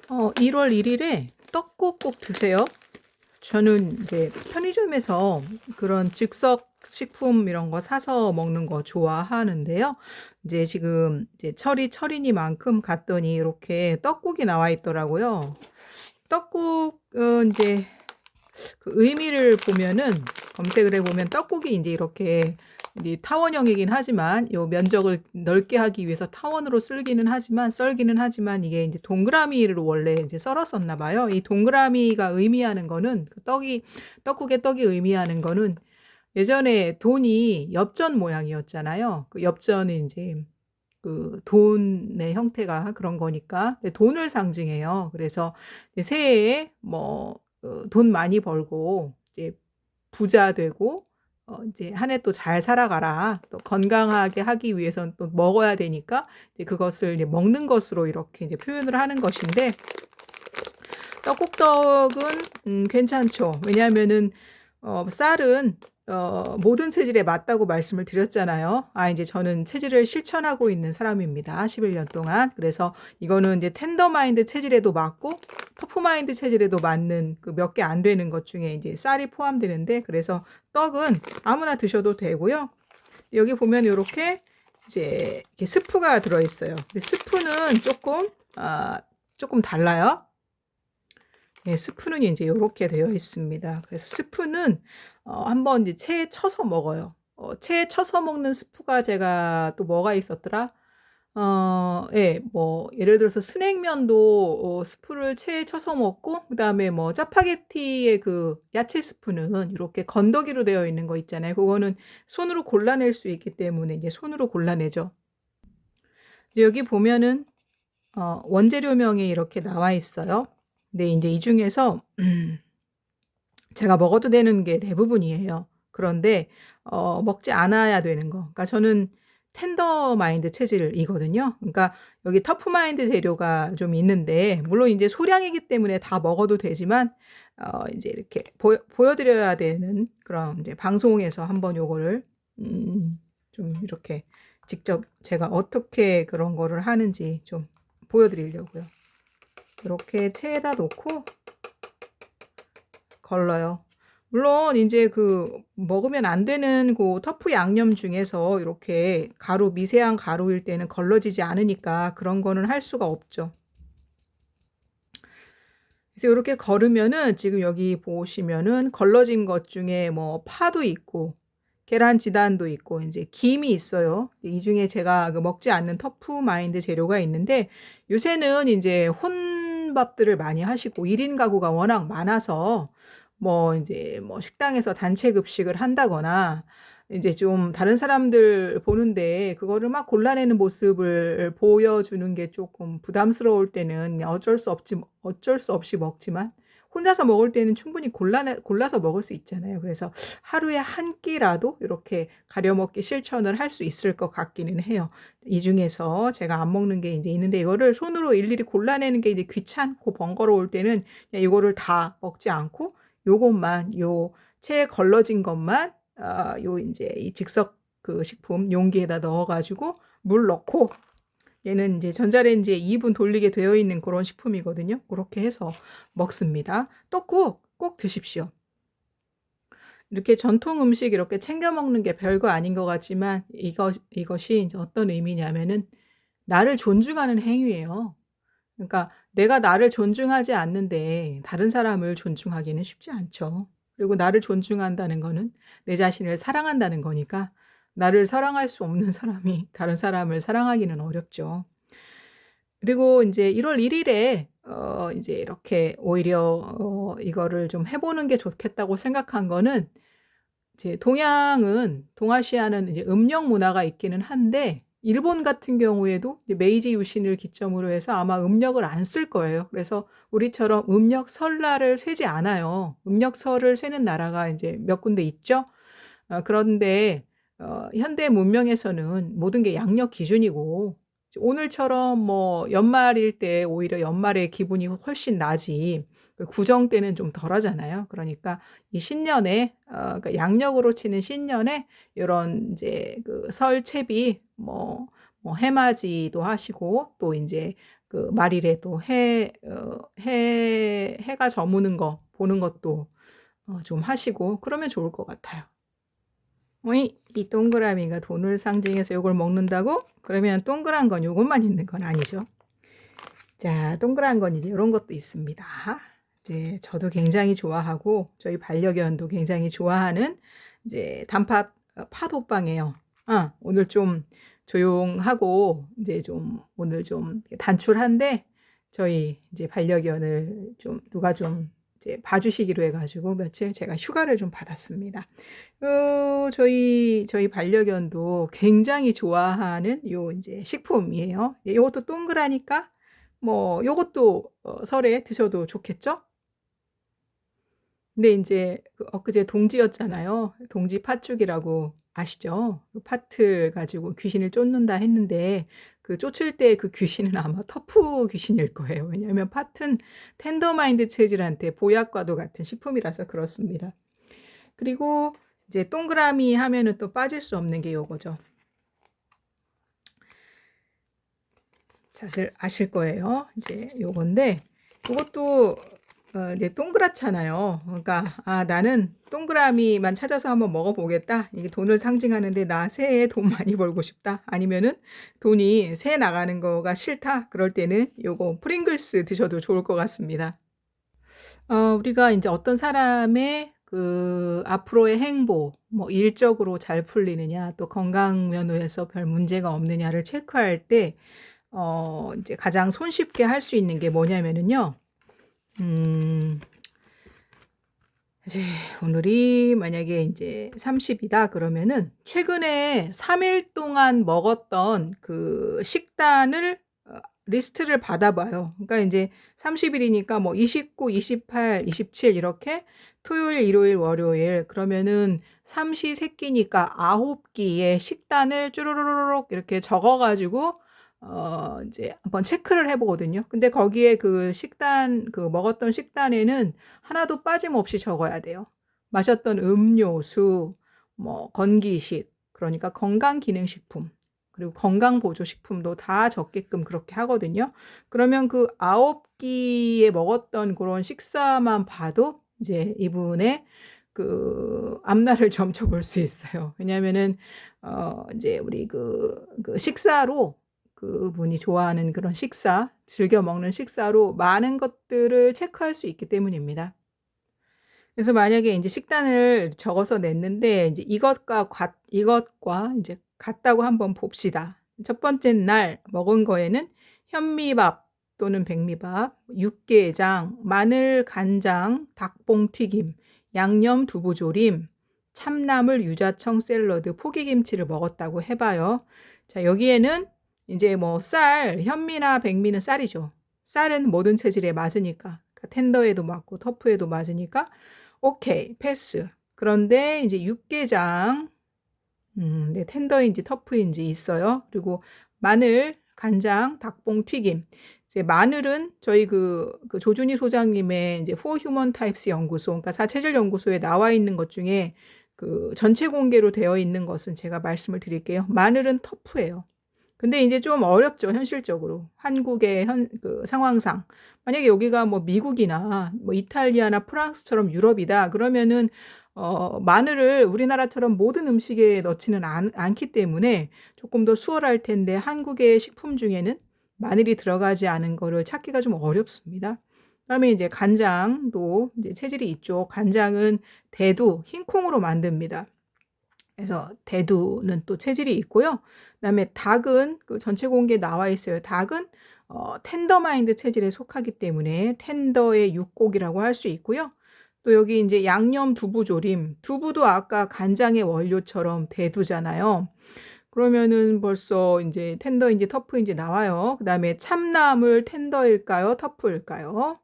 1월 1일에 떡국 꼭 드세요. 저는 이제 편의점에서 그런 즉석 식품 이런 거 사서 먹는 거 좋아하는데요. 이제 지금 이제 철이니만큼 갔더니 이렇게 떡국이 나와 있더라고요. 떡국은 이제 그 의미를 보면은 검색을 해보면 떡국이 이제 이렇게 이제 타원형이긴 하지만 요 면적을 넓게 하기 위해서 타원으로 썰기는 하지만 이게 이제 동그라미를 원래 이제 썰었었나 봐요. 이 동그라미가 의미하는 거는 떡국의 떡이 의미하는 거는 예전에 돈이 엽전 모양이었잖아요. 그 엽전이 이제 그 돈의 형태가 그런 거니까 돈을 상징해요. 그래서 새해에 뭐 돈 많이 벌고 이제 부자 되고 이제 한 해 또 잘 살아가라. 또 건강하게 하기 위해서는 또 먹어야 되니까 이제 그것을 이제 먹는 것으로 이렇게 이제 표현을 하는 것인데 떡국떡은 괜찮죠. 왜냐하면은 쌀은 모든 체질에 맞다고 말씀을 드렸잖아요. 이제 저는 체질을 실천하고 있는 사람입니다. 11년 동안. 그래서 이거는 이제 텐더마인드 체질에도 맞고 터프마인드 체질에도 맞는 그 몇 개 안 되는 것 중에 이제 쌀이 포함되는데, 그래서 떡은 아무나 드셔도 되고요. 여기 보면 이렇게 이제 이렇게 스프가 들어있어요. 근데 스프는 조금 달라요. 네, 스프는 이제 이렇게 되어 있습니다. 그래서 스프는 한번 이제 체에 쳐서 먹어요. 체에 쳐서 먹는 스프가 제가 또 뭐가 있었더라? 예, 뭐 예를 들어서 스낵면도 스프를 체에 쳐서 먹고, 그다음에 뭐 짜파게티의 그 야채 스프는 이렇게 건더기로 되어 있는 거 있잖아요. 그거는 손으로 골라낼 수 있기 때문에 이제 손으로 골라내죠. 이제 여기 보면은 원재료명이 이렇게 나와 있어요. 근데 이제 이 중에서 제가 먹어도 되는 게 대부분이에요. 그런데 먹지 않아야 되는 거. 그러니까 저는 텐더 마인드 체질이거든요. 그러니까 여기 터프 마인드 재료가 좀 있는데, 물론 이제 소량이기 때문에 다 먹어도 되지만 이제 이렇게 보여드려야 되는 그런 이제 방송에서 한번 요거를 좀 이렇게 직접 제가 어떻게 그런 거를 하는지 좀 보여드리려고요. 이렇게 체에다 놓고 걸러요. 물론 이제 그 먹으면 안 되는 그 터프 양념 중에서 이렇게 미세한 가루일 때는 걸러지지 않으니까 그런 거는 할 수가 없죠. 그래서 이렇게 걸으면은 지금 여기 보시면은 걸러진 것 중에 뭐 파도 있고 계란 지단도 있고 이제 김이 있어요. 이 중에 제가 그 먹지 않는 터프 마인드 재료가 있는데, 요새는 이제 혼밥들을 많이 하시고 1인 가구가 워낙 많아서 뭐 이제 뭐 식당에서 단체 급식을 한다거나 이제 좀 다른 사람들 보는데 그거를 막 골라내는 모습을 보여주는 게 조금 부담스러울 때는 어쩔 수 없이 먹지만, 혼자서 먹을 때는 충분히 골라서 먹을 수 있잖아요. 그래서 하루에 한 끼라도 이렇게 가려 먹기 실천을 할 수 있을 것 같기는 해요. 이 중에서 제가 안 먹는 게 이제 있는데, 이거를 손으로 일일이 골라내는 게 이제 귀찮고 번거로울 때는 그냥 이거를 다 먹지 않고 요것만 체에 걸러진 것만 요 이제 이 즉석 그 식품 용기에다 넣어가지고 물 넣고, 얘는 이제 전자레인지에 2분 돌리게 되어 있는 그런 식품이거든요. 그렇게 해서 먹습니다. 떡국 꼭 드십시오. 이렇게 전통 음식 이렇게 챙겨 먹는 게 별거 아닌 것 같지만 이것이 이제 어떤 의미냐면은 나를 존중하는 행위예요. 그러니까 내가 나를 존중하지 않는데 다른 사람을 존중하기는 쉽지 않죠. 그리고 나를 존중한다는 거는 내 자신을 사랑한다는 거니까, 나를 사랑할 수 없는 사람이 다른 사람을 사랑하기는 어렵죠. 그리고 이제 1월 1일에 이제 이렇게 오히려 이거를 좀 해보는 게 좋겠다고 생각한 거는, 이제 동아시아는 이제 음력 문화가 있기는 한데, 일본 같은 경우에도 이제 메이지 유신을 기점으로 해서 아마 음력을 안 쓸 거예요. 그래서 우리처럼 음력 설날을 세지 않아요. 음력설을 세는 나라가 이제 몇 군데 있죠. 그런데 현대 문명에서는 모든 게 양력 기준이고, 오늘처럼 뭐 연말일 때 오히려 연말의 기분이 훨씬 나지, 그 구정 때는 좀 덜하잖아요. 그러니까 이 신년에 그러니까 양력으로 치는 신년에 이런 이제 그 설채비 뭐 해맞이도 하시고 또 이제 그 말일에 또 해가 저무는 거 보는 것도 좀 하시고 그러면 좋을 것 같아요. 어이, 이 동그라미가 돈을 상징해서 요걸 먹는다고? 그러면 동그란 건 요것만 있는 건 아니죠. 자, 동그란 건 이제 이런 것도 있습니다. 이제 저도 굉장히 좋아하고 저희 반려견도 굉장히 좋아하는 이제 단팥 팥호빵이에요. 오늘 좀 조용하고 이제 좀 오늘 좀 단출한데 저희 이제 반려견을 좀 누가 좀 이제 봐주시기로 해가지고 며칠 제가 휴가를 좀 받았습니다. 저희 반려견도 굉장히 좋아하는 요 이제 식품이에요. 요것도 동그라니까 뭐 요것도 설에 드셔도 좋겠죠? 근데 인제 그 엊그제 동지였잖아요. 동지 팥죽이라고 아시죠? 그 팥을 가지고 귀신을 쫓는다 했는데 그 쫓을 때 그 귀신은 아마 터프 귀신일 거예요. 왜냐하면 팥은 텐더마인드 체질한테 보약과도 같은 식품이라서 그렇습니다. 그리고 이제 동그라미 하면은 또 빠질 수 없는 게 요거죠. 다들 아실 거예요. 이제 요건데 요것도 이제 동그랗잖아요. 그러니까 나는 동그라미만 찾아서 한번 먹어보겠다. 이게 돈을 상징하는데 나 새해 돈 많이 벌고 싶다. 아니면은 돈이 새 나가는 거가 싫다. 그럴 때는 요거 프링글스 드셔도 좋을 것 같습니다. 우리가 이제 어떤 사람의 그 앞으로의 행보, 뭐 일적으로 잘 풀리느냐, 또 건강 면에서 별 문제가 없느냐를 체크할 때 이제 가장 손쉽게 할 수 있는 게 뭐냐면은요. 이제 오늘이 만약에 이제 30이다 그러면은 최근에 3일 동안 먹었던 그 식단을 리스트를 받아봐요. 그러니까 이제 30일이니까 뭐 29, 28, 27 이렇게 토요일, 일요일, 월요일 그러면은 삼시세끼니까 9끼의 식단을 쭈루루룩 이렇게 적어가지고 이제 한번 체크를 해보거든요. 근데 거기에 그 식단, 그 먹었던 식단에는 하나도 빠짐없이 적어야 돼요. 마셨던 음료수, 뭐 건기식, 그러니까 건강기능식품, 그리고 건강보조식품도 다 적게끔 그렇게 하거든요. 그러면 그 9끼에 먹었던 그런 식사만 봐도 이제 이분의 그 앞날을 점쳐볼 수 있어요. 왜냐면은 이제 우리 그 식사로 그분이 좋아하는 그런 식사, 즐겨 먹는 식사로 많은 것들을 체크할 수 있기 때문입니다. 그래서 만약에 이제 식단을 적어서 냈는데 이제 이것과 이제 같다고 한번 봅시다. 첫 번째 날 먹은 거에는 현미밥 또는 백미밥, 육개장, 마늘 간장, 닭봉 튀김, 양념 두부조림, 참나물 유자청 샐러드, 포기김치를 먹었다고 해봐요. 자, 여기에는 이제 뭐 쌀, 현미나 백미는 쌀이죠. 쌀은 모든 체질에 맞으니까. 그러니까 텐더에도 맞고 터프에도 맞으니까 오케이, 패스. 그런데 이제 육개장, 네, 텐더인지 터프인지 있어요. 그리고 마늘, 간장, 닭봉 튀김. 이제 마늘은 저희 그 조준희 소장님의 이제 For Human Types 연구소, 그러니까 사체질 연구소에 나와 있는 것 중에 그 전체 공개로 되어 있는 것은 제가 말씀을 드릴게요. 마늘은 터프예요. 근데 이제 좀 어렵죠, 현실적으로. 한국의 그 상황상. 만약에 여기가 뭐 미국이나 뭐 이탈리아나 프랑스처럼 유럽이다. 그러면은 마늘을 우리나라처럼 모든 음식에 넣지는 않기 때문에 조금 더 수월할 텐데 한국의 식품 중에는 마늘이 들어가지 않은 거를 찾기가 좀 어렵습니다. 그다음에 이제 간장도 이제 체질이 있죠. 간장은 대두, 흰콩으로 만듭니다. 그래서 대두는 또 체질이 있고요. 그다음에 닭은 그 전체 공개에 나와 있어요. 닭은 텐더마인드 체질에 속하기 때문에 텐더의 육고기라고 할 수 있고요. 또 여기 이제 양념 두부조림, 두부도 아까 간장의 원료처럼 대두잖아요. 그러면은 벌써 이제 텐더인지 터프인지 나와요. 그다음에 참나물 텐더일까요? 터프일까요?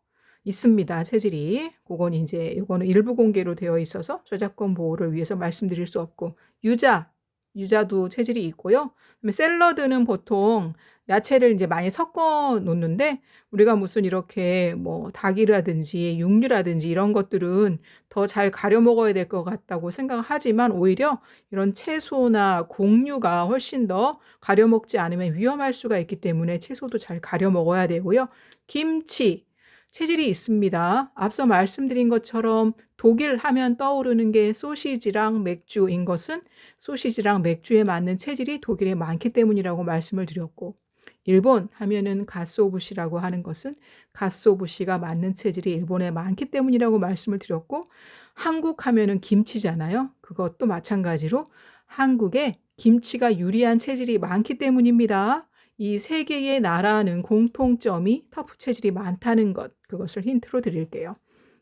있습니다. 체질이. 그건 이제 요거는 일부 공개로 되어 있어서 저작권 보호를 위해서 말씀드릴 수 없고 유자 유자두 체질이 있고요. 그다음에 샐러드는 보통 야채를 이제 많이 섞어 놓는데 우리가 무슨 이렇게 뭐 닭이라든지 육류라든지 이런 것들은 더 잘 가려 먹어야 될 것 같다고 생각하지만 오히려 이런 채소나 곡류가 훨씬 더 가려 먹지 않으면 위험할 수가 있기 때문에 채소도 잘 가려 먹어야 되고요. 김치 체질이 있습니다. 앞서 말씀드린 것처럼 독일 하면 떠오르는 게 소시지랑 맥주인 것은 소시지랑 맥주에 맞는 체질이 독일에 많기 때문이라고 말씀을 드렸고, 일본 하면은 가쓰오부시라고 하는 것은 가쓰오부시가 맞는 체질이 일본에 많기 때문이라고 말씀을 드렸고, 한국 하면은 김치잖아요. 그것도 마찬가지로 한국에 김치가 유리한 체질이 많기 때문입니다. 이 세 개의 나라는 공통점이 터프 체질이 많다는 것, 그것을 힌트로 드릴게요.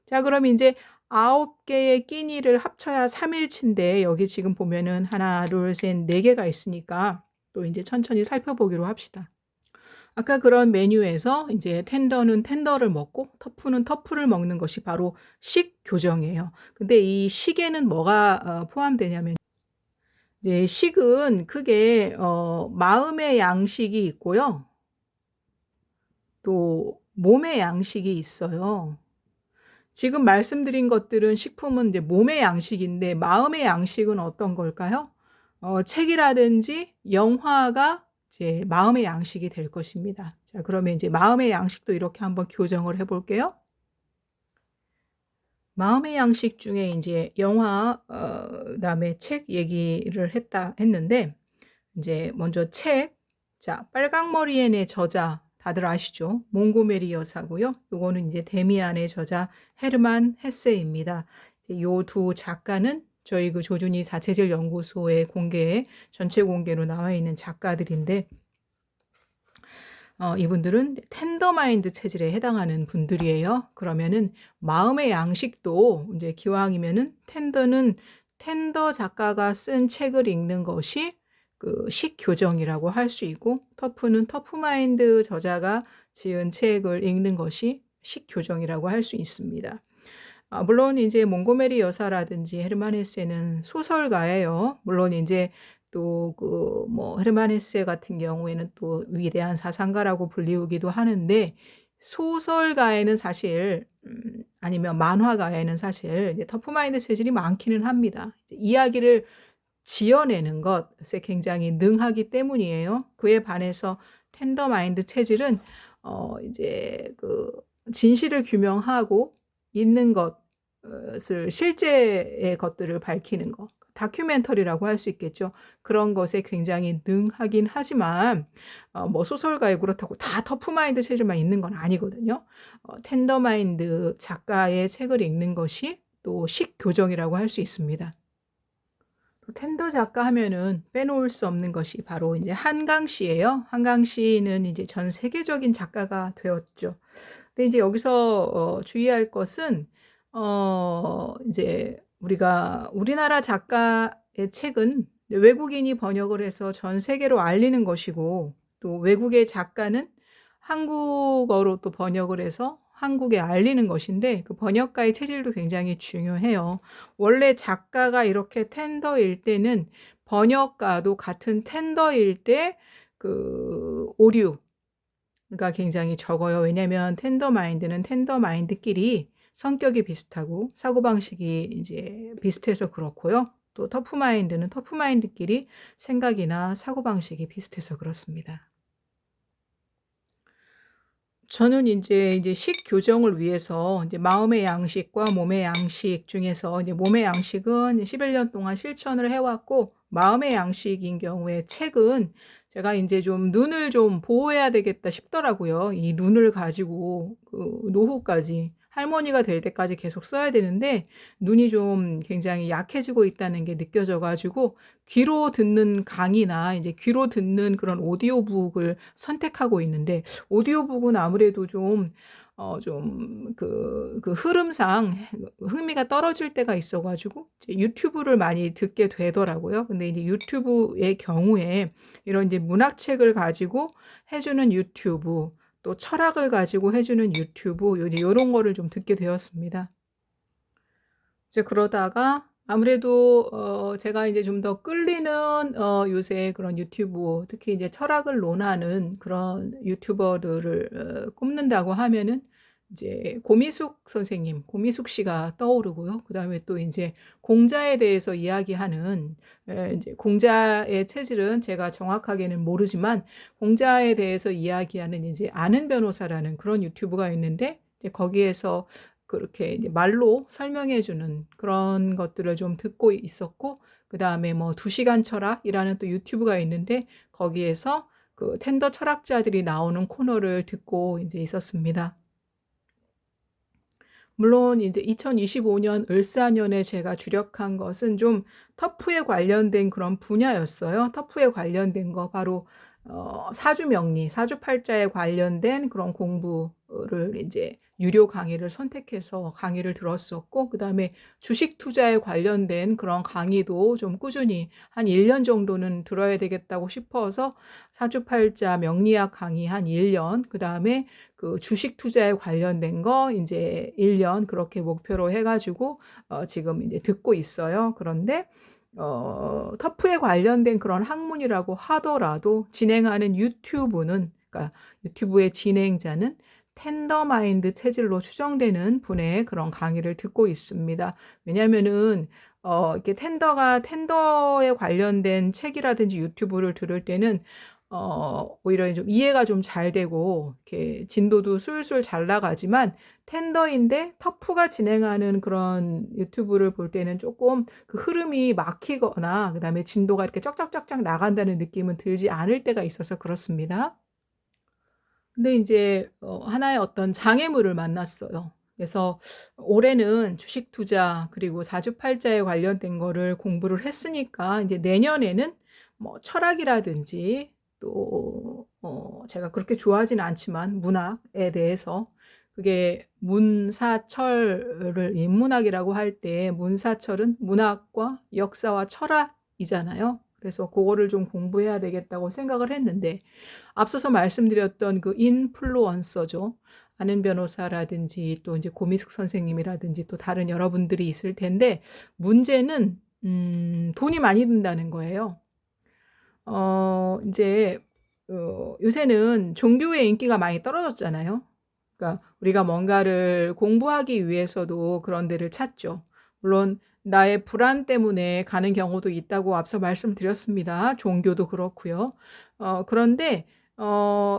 자, 그럼 이제 9개의 끼니를 합쳐야 3일치인데 여기 지금 보면은 하나, 둘, 셋, 4개가 있으니까 또 이제 천천히 살펴보기로 합시다. 아까 그런 메뉴에서 이제 텐더는 텐더를 먹고 터프는 터프를 먹는 것이 바로 식 교정이에요. 근데 이 식에는 뭐가 포함되냐면 이제 식은 크게 마음의 양식이 있고요. 또 몸의 양식이 있어요. 지금 말씀드린 것들은 식품은 이제 몸의 양식인데 마음의 양식은 어떤 걸까요? 책이라든지 영화가 이제 마음의 양식이 될 것입니다. 자, 그러면 이제 마음의 양식도 이렇게 한번 교정을 해 볼게요. 마음의 양식 중에 이제 영화 그다음에 책 얘기를 했는데 이제 먼저 책. 자, 빨강머리엔의 저자 다들 아시죠? 몽고메리 여사고요. 요거는 이제 데미안의 저자 헤르만 헤세입니다. 요 두 작가는 저희 그 조준희 자체질 연구소의 전체 공개로 나와 있는 작가들인데 이분들은 텐더마인드 체질에 해당하는 분들이에요. 그러면은 마음의 양식도 이제 기왕이면은 텐더 작가가 쓴 책을 읽는 것이 그 식교정이라고 할 수 있고, 터프는 터프마인드 저자가 지은 책을 읽는 것이 식교정이라고 할 수 있습니다. 물론 이제 몽고메리 여사라든지 헤르만 헤세는 소설가예요. 물론 이제 또 그 뭐 헤르만 헤세 같은 경우에는 또 위대한 사상가라고 불리우기도 하는데, 소설가에는 사실 아니면 만화가에는 사실 이제 터프마인드 체질이 많기는 합니다. 이야기를 지어내는 것에 굉장히 능하기 때문이에요. 그에 반해서 텐더마인드 체질은 이제 그 진실을 규명하고 있는 것을 실제의 것들을 밝히는 것, 다큐멘터리라고 할 수 있겠죠. 그런 것에 굉장히 능하긴 하지만 뭐 소설가에 그렇다고 다 터프마인드 체질만 있는 건 아니거든요. 텐더마인드 작가의 책을 읽는 것이 또 식교정이라고 할 수 있습니다. 텐더 작가 하면은 빼놓을 수 없는 것이 바로 이제 한강 씨예요. 한강 씨는 이제 전 세계적인 작가가 되었죠. 근데 이제 여기서 주의할 것은 이제 우리나라 작가의 책은 외국인이 번역을 해서 전 세계로 알리는 것이고, 또 외국의 작가는 한국어로 또 번역을 해서 한국에 알리는 것인데, 그 번역가의 체질도 굉장히 중요해요. 원래 작가가 이렇게 텐더일 때는 번역가도 같은 텐더일 때 그 오류가 굉장히 적어요. 왜냐면 텐더마인드는 텐더마인드끼리 성격이 비슷하고 사고방식이 이제 비슷해서 그렇고요. 또 터프마인드는 터프마인드끼리 생각이나 사고방식이 비슷해서 그렇습니다. 저는 이제 식교정을 위해서 이제 마음의 양식과 몸의 양식 중에서 이제 몸의 양식은 11년 동안 실천을 해왔고, 마음의 양식인 경우에 책은 제가 이제 좀 눈을 좀 보호해야 되겠다 싶더라고요. 이 눈을 가지고 그 노후까지 할머니가 될 때까지 계속 써야 되는데 눈이 좀 굉장히 약해지고 있다는 게 느껴져 가지고 귀로 듣는 강의나 이제 귀로 듣는 그런 오디오북을 선택하고 있는데, 오디오북은 아무래도 그 흐름상 흥미가 떨어질 때가 있어 가지고 이제 유튜브를 많이 듣게 되더라고요. 근데 이제 유튜브의 경우에 이런 이제 문학책을 가지고 해 주는 유튜브, 또 철학을 가지고 해 주는 유튜브 요런 거를 좀 듣게 되었습니다. 이제 그러다가 아무래도 제가 이제 좀 더 끌리는 요새 그런 유튜브, 특히 이제 철학을 논하는 그런 유튜버들을 꼽는다고 하면은 이제 고미숙 선생님, 고미숙 씨가 떠오르고요. 그다음에 또 인제 공자에 대해서 이야기하는, 인제 공자의 체질은 제가 정확하게는 모르지만 공자에 대해서 이야기하는 이제 아는 변호사라는 그런 유튜브가 있는데, 이제 거기에서 그렇게 이제 말로 설명해 주는 그런 것들을 좀 듣고 있었고, 그다음에 뭐 2시간 철학이라는 또 유튜브가 있는데 거기에서 그 텐더 철학자들이 나오는 코너를 듣고 이제 있었습니다. 물론 이제 2025년 을사년에 제가 주력한 것은 좀 터프에 관련된 그런 분야였어요. 터프에 관련된 거 바로 사주명리, 사주팔자에 관련된 그런 공부를 이제 유료 강의를 선택해서 강의를 들었었고, 그다음에 주식 투자에 관련된 그런 강의도 좀 꾸준히 한 1년 정도는 들어야 되겠다고 싶어서 사주팔자 명리학 강의 한 1년, 그다음에 그 주식 투자에 관련된 거 이제 1년 그렇게 목표로 해가지고 지금 이제 듣고 있어요. 그런데 터프에 관련된 그런 학문이라고 하더라도 진행하는 유튜브는, 그러니까 유튜브의 진행자는 텐더마인드 체질로 추정되는 분의 그런 강의를 듣고 있습니다. 왜냐면은 이렇게 텐더에 관련된 책이라든지 유튜브를 들을 때는 오히려 좀 이해가 좀 잘 되고 이렇게 진도도 술술 잘 나가지만, 텐더인데 터프가 진행하는 그런 유튜브를 볼 때는 조금 그 흐름이 막히거나 그다음에 진도가 이렇게 쫙쫙쫙쫙 나간다는 느낌은 들지 않을 때가 있어서 그렇습니다. 근데 이제 하나의 어떤 장애물을 만났어요. 그래서 올해는 주식 투자 그리고 사주팔자에 관련된 거를 공부를 했으니까 이제 내년에는 뭐 철학이라든지 또 제가 그렇게 좋아하지는 않지만 문학에 대해서, 그게 문사철을 인문학이라고 할 때 문사철은 문학과 역사와 철학이잖아요. 그래서 그거를 좀 공부해야 되겠다고 생각을 했는데, 앞서서 말씀드렸던 그 인플루언서죠. 아는 변호사라든지 또 이제 고미숙 선생님이라든지 또 다른 여러분들이 있을 텐데, 문제는 돈이 많이 든다는 거예요. 이제 요새는 종교의 인기가 많이 떨어졌잖아요. 그러니까 우리가 뭔가를 공부하기 위해서도 그런 데를 찾죠. 물론 나의 불안 때문에 가는 경우도 있다고 앞서 말씀드렸습니다. 종교도 그렇고요. 그런데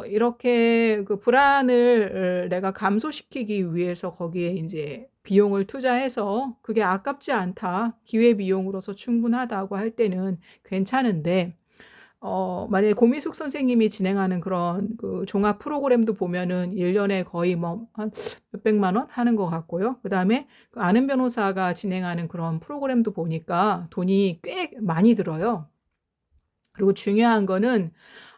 이렇게 그 불안을 내가 감소시키기 위해서 거기에 이제 비용을 투자해서 그게 아깝지 않다, 기회비용으로서 충분하다고 할 때는 괜찮은데, 만약에 고미숙 선생님이 진행하는 그런 그 종합 프로그램도 보면은 1년에 거의 뭐 한 몇백만 원 하는 것 같고요. 그다음에 그 아는 변호사가 진행하는 그런 프로그램도 보니까 돈이 꽤 많이 들어요. 그리고 중요한 거는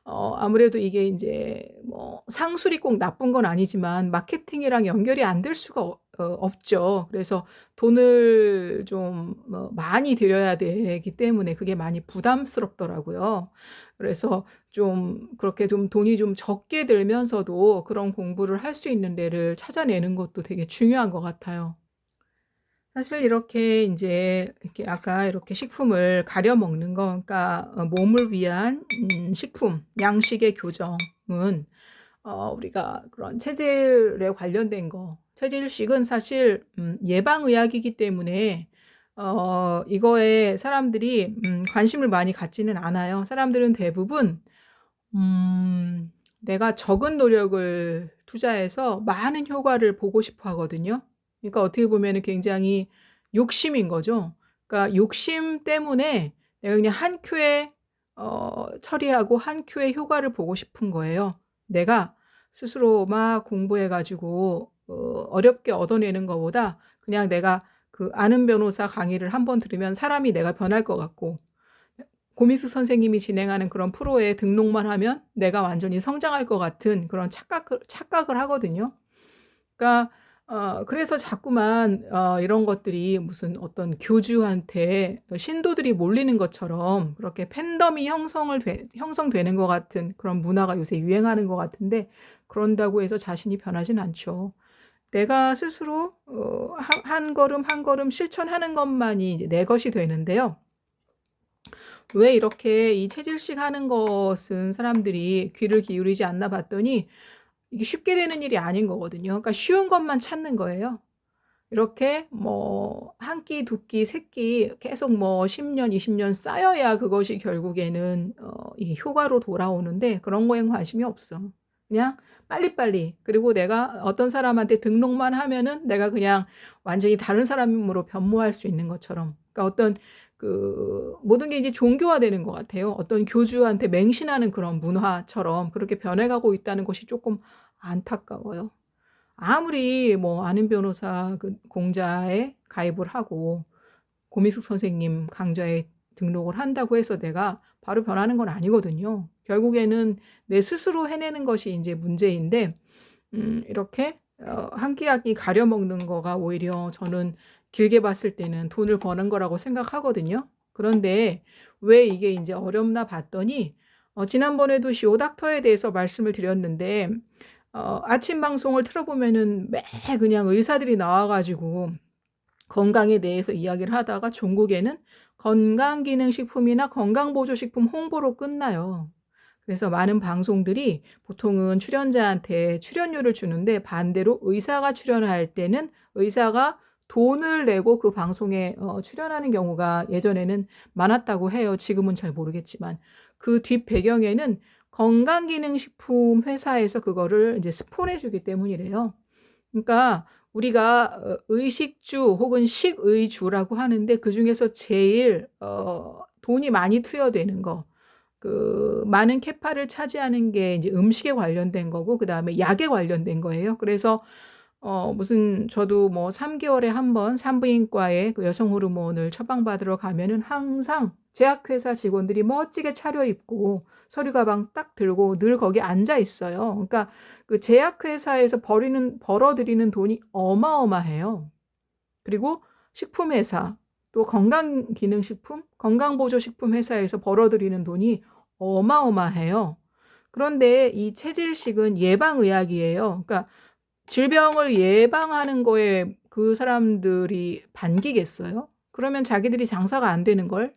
아무래도 이게 인제 뭐 상술이 꼭 나쁜 건 아니지만 마케팅이랑 연결이 안 될 수가 없죠. 그래서 돈을 좀 많이 들여야 되기 때문에 그게 많이 부담스럽더라고요. 그래서 좀 그렇게 좀 돈이 좀 적게 들면서도 그런 공부를 할 수 있는 데를 찾아내는 것도 되게 중요한 것 같아요. 사실 이렇게 인제 이렇게 아까 이렇게 식품을 가려 먹는 거, 그러니까 몸을 위한 식품, 양식의 교정은 우리가 그런 체질에 관련된 거, 체질식은 사실 예방의학이기 때문에 이거에 사람들이 관심을 많이 갖지는 않아요. 사람들은 대부분 내가 적은 노력을 투자해서 많은 효과를 보고 싶어 하거든요. 그러니까 어떻게 보면은 굉장히 욕심인 거죠. 그러니까 욕심 때문에 내가 그냥 한 큐에 처리하고 한 큐에 효과를 보고 싶은 거예요. 내가 스스로 막 공부해 가지고 어렵게 얻어내는 것보다 그냥 내가 그 아는 변호사 강의를 한번 들으면 사람이 내가 변할 것 같고, 고미수 선생님이 진행하는 그런 프로에 등록만 하면 내가 완전히 성장할 것 같은 그런 착각을 하거든요. 그러니까 그래서 자꾸만 이런 것들이 무슨 어떤 교주한테 신도들이 몰리는 것처럼 그렇게 팬덤이 형성되는 것 같은 그런 문화가 요새 유행하는 것 같은데, 그런다고 해서 자신이 변하진 않죠. 내가 스스로 한 걸음 한 걸음 실천하는 것만이 이제 내 것이 되는데요. 왜 이렇게 이 체질식 하는 것은 사람들이 귀를 기울이지 않나 봤더니 이게 쉽게 되는 일이 아닌 거거든요. 그러니까 쉬운 것만 찾는 거예요. 이렇게 뭐 한 끼, 두 끼, 세 끼 계속 뭐 10 년, 20년 쌓여야 그것이 결국에는 이게 효과로 돌아오는데 그런 거엔 관심이 없어. 그냥 빨리빨리. 그리고 내가 어떤 사람한테 등록만 하면은 내가 그냥 완전히 다른 사람으로 변모할 수 있는 것처럼. 그러니까 어떤 그 모든 게 이제 종교화되는 것 같아요. 어떤 교주한테 맹신하는 그런 문화처럼 그렇게 변해가고 있다는 것이 조금 안타까워요. 아무리 뭐 아는 변호사 그 공자에 가입을 하고 고미숙 선생님 강좌에 등록을 한다고 해서 내가 바로 변하는 건 아니거든요. 결국에는 내 스스로 해내는 것이 이제 문제인데 이렇게 한 끼 한 끼 가려 먹는 거가 오히려 저는 길게 봤을 때는 돈을 버는 거라고 생각하거든요. 그런데 왜 이게 이제 어렵나 봤더니 지난번에도 쇼닥터에 대해서 말씀을 드렸는데 아침 방송을 틀어보면은 매 그냥 의사들이 나와 가지고 건강에 대해서 이야기를 하다가 종국에는 건강기능식품이나 건강보조식품 홍보로 끝나요. 그래서 많은 방송들이 보통은 출연자한테 출연료를 주는데 반대로 의사가 출연할 때는 의사가 돈을 내고 그 방송에 출연하는 경우가 예전에는 많았다고 해요. 지금은 잘 모르겠지만. 그 뒷 배경에는 건강기능식품 회사에서 그거를 이제 스폰해 주기 때문이래요. 그러니까 우리가 의식주 혹은 식의주라고 하는데 그중에서 제일 돈이 많이 투여되는 거, 그 많은 캐파를 차지하는 게 이제 음식에 관련된 거고 그다음에 약에 관련된 거예요. 그래서 무슨 저도 뭐 3개월에 한 번 산부인과에 그 여성 호르몬을 처방받으러 가면은 항상 제약회사 직원들이 멋지게 차려입고 서류 가방 딱 들고 늘 거기 앉아 있어요. 그러니까 그 제약회사에서 벌어들이는 돈이 어마어마해요. 그리고 식품회사, 또 건강기능식품, 건강보조식품 회사에서 벌어들이는 돈이 어마어마해요. 그런데 이 체질식은 예방의학이에요. 그러니까 질병을 예방하는 거에 그 사람들이 반기겠어요? 그러면 자기들이 장사가 안 되는 걸?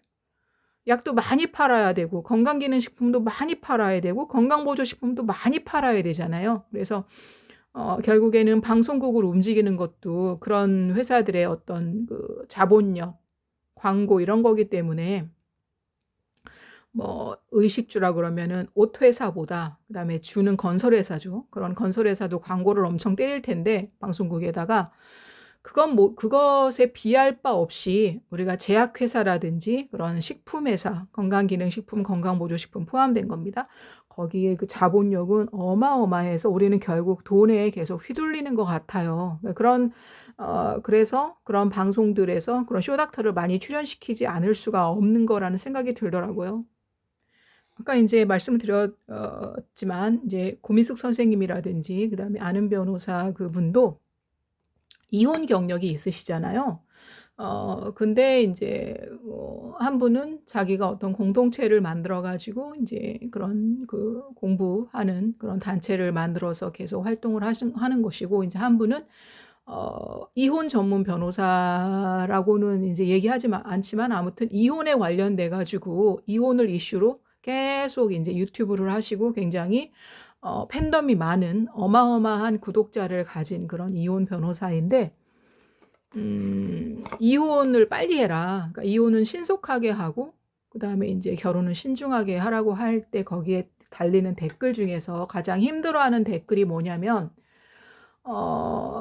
약도 많이 팔아야 되고 건강기능식품도 많이 팔아야 되고 건강보조식품도 많이 팔아야 되잖아요. 그래서 결국에는 방송국을 움직이는 것도 그런 회사들의 어떤 그 자본력, 광고 이런 거기 때문에 뭐 의식주라 그러면은 옷 회사보다 그다음에 주는 건설 회사죠. 그런 건설 회사도 광고를 엄청 때릴 텐데 방송국에다가 그건 뭐 그것에 비할 바 없이 우리가 제약회사라든지 그런 식품회사, 건강기능식품, 건강보조식품 포함된 겁니다. 거기에 그 자본력은 어마어마해서 우리는 결국 돈에 계속 휘둘리는 것 같아요. 그런 그래서 그런 방송들에서 그런 쇼닥터를 많이 출연시키지 않을 수가 없는 거라는 생각이 들더라고요. 아까 인제 말씀을 드렸지만 이제 고민숙 선생님이라든지 그다음에 아는 변호사 그분도 이혼 경력이 있으시잖아요. 근데 인제 한 분은 자기가 어떤 공동체를 만들어 가지고 인제 그런 그 공부하는 그런 단체를 만들어서 계속 활동을 하는 것이고 인제 한 분은 이혼 전문 변호사라고는 인제 얘기하지 않지만 아무튼 이혼에 관련돼 가지고 이혼을 이슈로 계속 인제 유튜브를 하시고 굉장히 팬덤이 많은 어마어마한 구독자를 가진 그런 이혼 변호사인데 "이혼을 빨리 해라." 그러니까 이혼은 신속하게 하고 그다음에 인제 결혼은 신중하게 하라고 할 때 거기에 달리는 댓글 중에서 가장 힘들어하는 댓글이 뭐냐면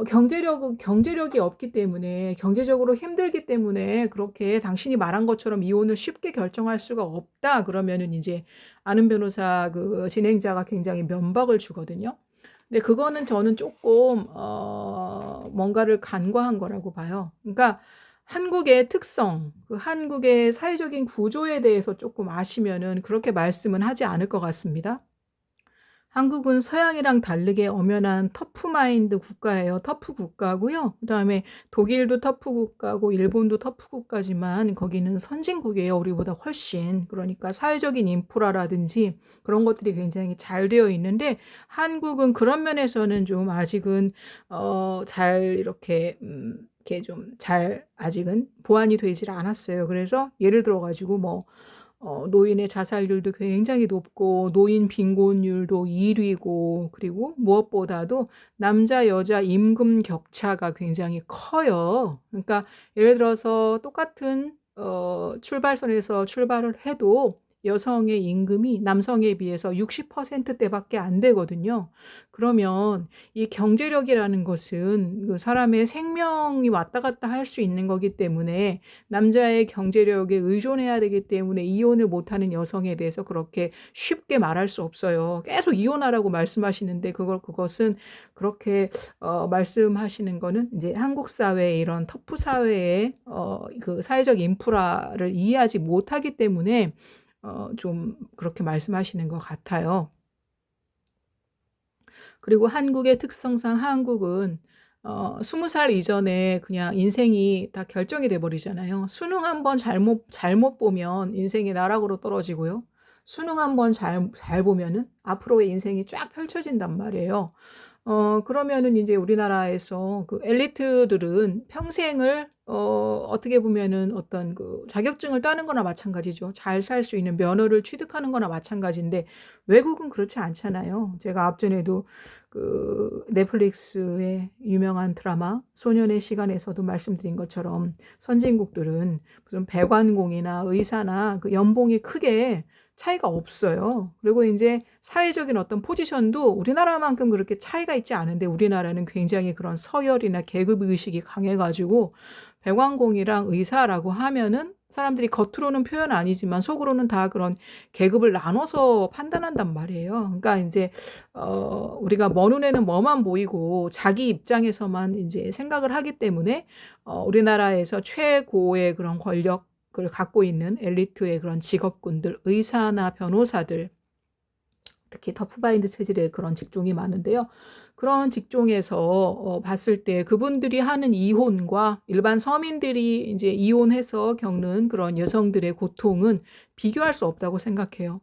경제력이 없기 때문에 경제적으로 힘들기 때문에 그렇게 당신이 말한 것처럼 이혼을 쉽게 결정할 수가 없다 그러면은 이제 아는 변호사 그 진행자가 굉장히 면박을 주거든요. 근데 그거는 저는 조금 뭔가를 간과한 거라고 봐요. 그러니까 한국의 특성, 그 한국의 사회적인 구조에 대해서 조금 아시면은 그렇게 말씀은 하지 않을 것 같습니다. 한국은 서양이랑 다르게 엄연한 터프 마인드 국가예요. 터프 국가고요. 그다음에 독일도 터프 국가고 일본도 터프 국가지만 거기는 선진국이에요. 우리보다 훨씬. 그러니까 사회적인 인프라라든지 그런 것들이 굉장히 잘 되어 있는데 한국은 그런 면에서는 좀 아직은 잘 이렇게 좀 잘 아직은 보완이 되질 않았어요. 그래서 예를 들어 가지고 뭐 노인의 자살률도 굉장히 높고 노인 빈곤율도 1 위고 그리고 무엇보다도 남자 여자 임금 격차가 굉장히 커요. 그러니까 예를 들어서 똑같은 출발선에서 출발을 해도 여성의 임금이 남성에 비해서 60%대밖에 안 되거든요. 그러면 이 경제력이라는 것은 그 사람의 생명이 왔다 갔다 할 수 있는 거기 때문에 남자의 경제력에 의존해야 되기 때문에 이혼을 못하는 여성에 대해서 그렇게 쉽게 말할 수 없어요. 계속 이혼하라고 말씀하시는데 그것은 그렇게 말씀하시는 거는 이제 한국 사회의 이런 터프 사회의 그 사회적 인프라를 이해하지 못하기 때문에 좀 그렇게 말씀하시는 것 같아요. 그리고 한국의 특성상 한국은 20살 이전에 그냥 인생이 다 결정이 돼 버리잖아요. 수능 한 번 잘못 보면 인생이 나락으로 떨어지고요. 수능 한 번 잘 보면은 앞으로의 인생이 쫙 펼쳐진단 말이에요. 그러면은 인제 우리나라에서 그 엘리트들은 평생을 어떻게 보면은 어떤 그 자격증을 따는 거나 마찬가지죠. 잘 살 수 있는 면허를 취득하는 거나 마찬가지인데 외국은 그렇지 않잖아요. 제가 앞전에도 그 넷플릭스의 유명한 드라마 소년의 시간에서도 말씀드린 것처럼 선진국들은 무슨 배관공이나 의사나 그 연봉이 크게 차이가 없어요. 그리고 인제 사회적인 어떤 포지션도 우리나라만큼 그렇게 차이가 있지 않은데 우리나라는 굉장히 그런 서열이나 계급 의식이 강해 가지고 배관공이랑 의사라고 하면은 사람들이 겉으로는 표현 아니지만 속으로는 다 그런 계급을 나눠서 판단한단 말이에요. 그러니까 인제 우리가 먼 눈에는 뭐만 보이고 자기 입장에서만 인제 생각을 하기 때문에 우리나라에서 최고의 그런 권력을 갖고 있는 엘리트의 그런 직업군들, 의사나 변호사들 특히 터프마인드 체질의 그런 직종이 많은데요. 그런 직종에서 봤을 때 그분들이 하는 이혼과 일반 서민들이 인제 이혼해서 겪는 그런 여성들의 고통은 비교할 수 없다고 생각해요.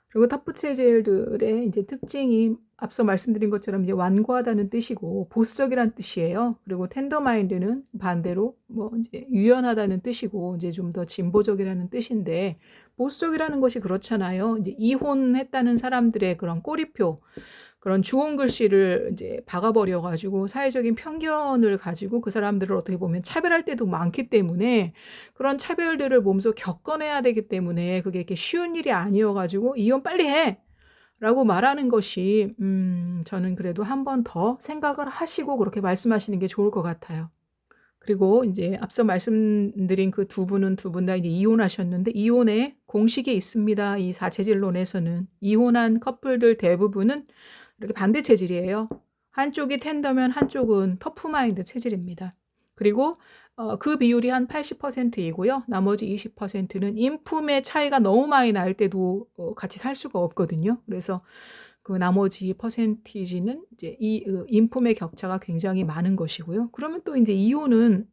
그리고 터프 체질들의 인제 특징이 앞서 말씀드린 것처럼 이제 완고하다는 뜻이고 보수적이란 뜻이에요. 그리고 텐더 마인드는 반대로 뭐 인제 유연하다는 뜻이고 인제 좀 더 진보적이라는 뜻인데 보수적이라는 것이 그렇잖아요. 인제 이혼했다는 사람들의 그런 꼬리표 그런 주홍 글씨를 이제 박아 버려 가지고 사회적인 편견을 가지고 그 사람들을 어떻게 보면 차별할 때도 많기 때문에 그런 차별들을 몸소 겪어내야 되기 때문에 그게 이렇게 쉬운 일이 아니어 가지고 "이혼 빨리 해."라고 말하는 것이 저는 그래도 한 번 더 생각을 하시고 그렇게 말씀하시는 게 좋을 것 같아요. 그리고 인제 앞서 말씀드린 그 두 분은 두 분 다 이제 이혼하셨는데 이혼의 공식이 있습니다. 이 사체질론에서는. 이혼한 커플들 대부분은 이렇게 반대 체질이에요. 한쪽이 텐더면 한쪽은 터프 마인드 체질입니다. 그리고 그 비율이 한 80% 이고요. 나머지 20%는 인품의 차이가 너무 많이 날 때도 같이 살 수가 없거든요. 그래서 그 나머지 퍼센티지는 이제 인품의 격차가 굉장히 많은 것이고요. 그러면 또 인제 이혼은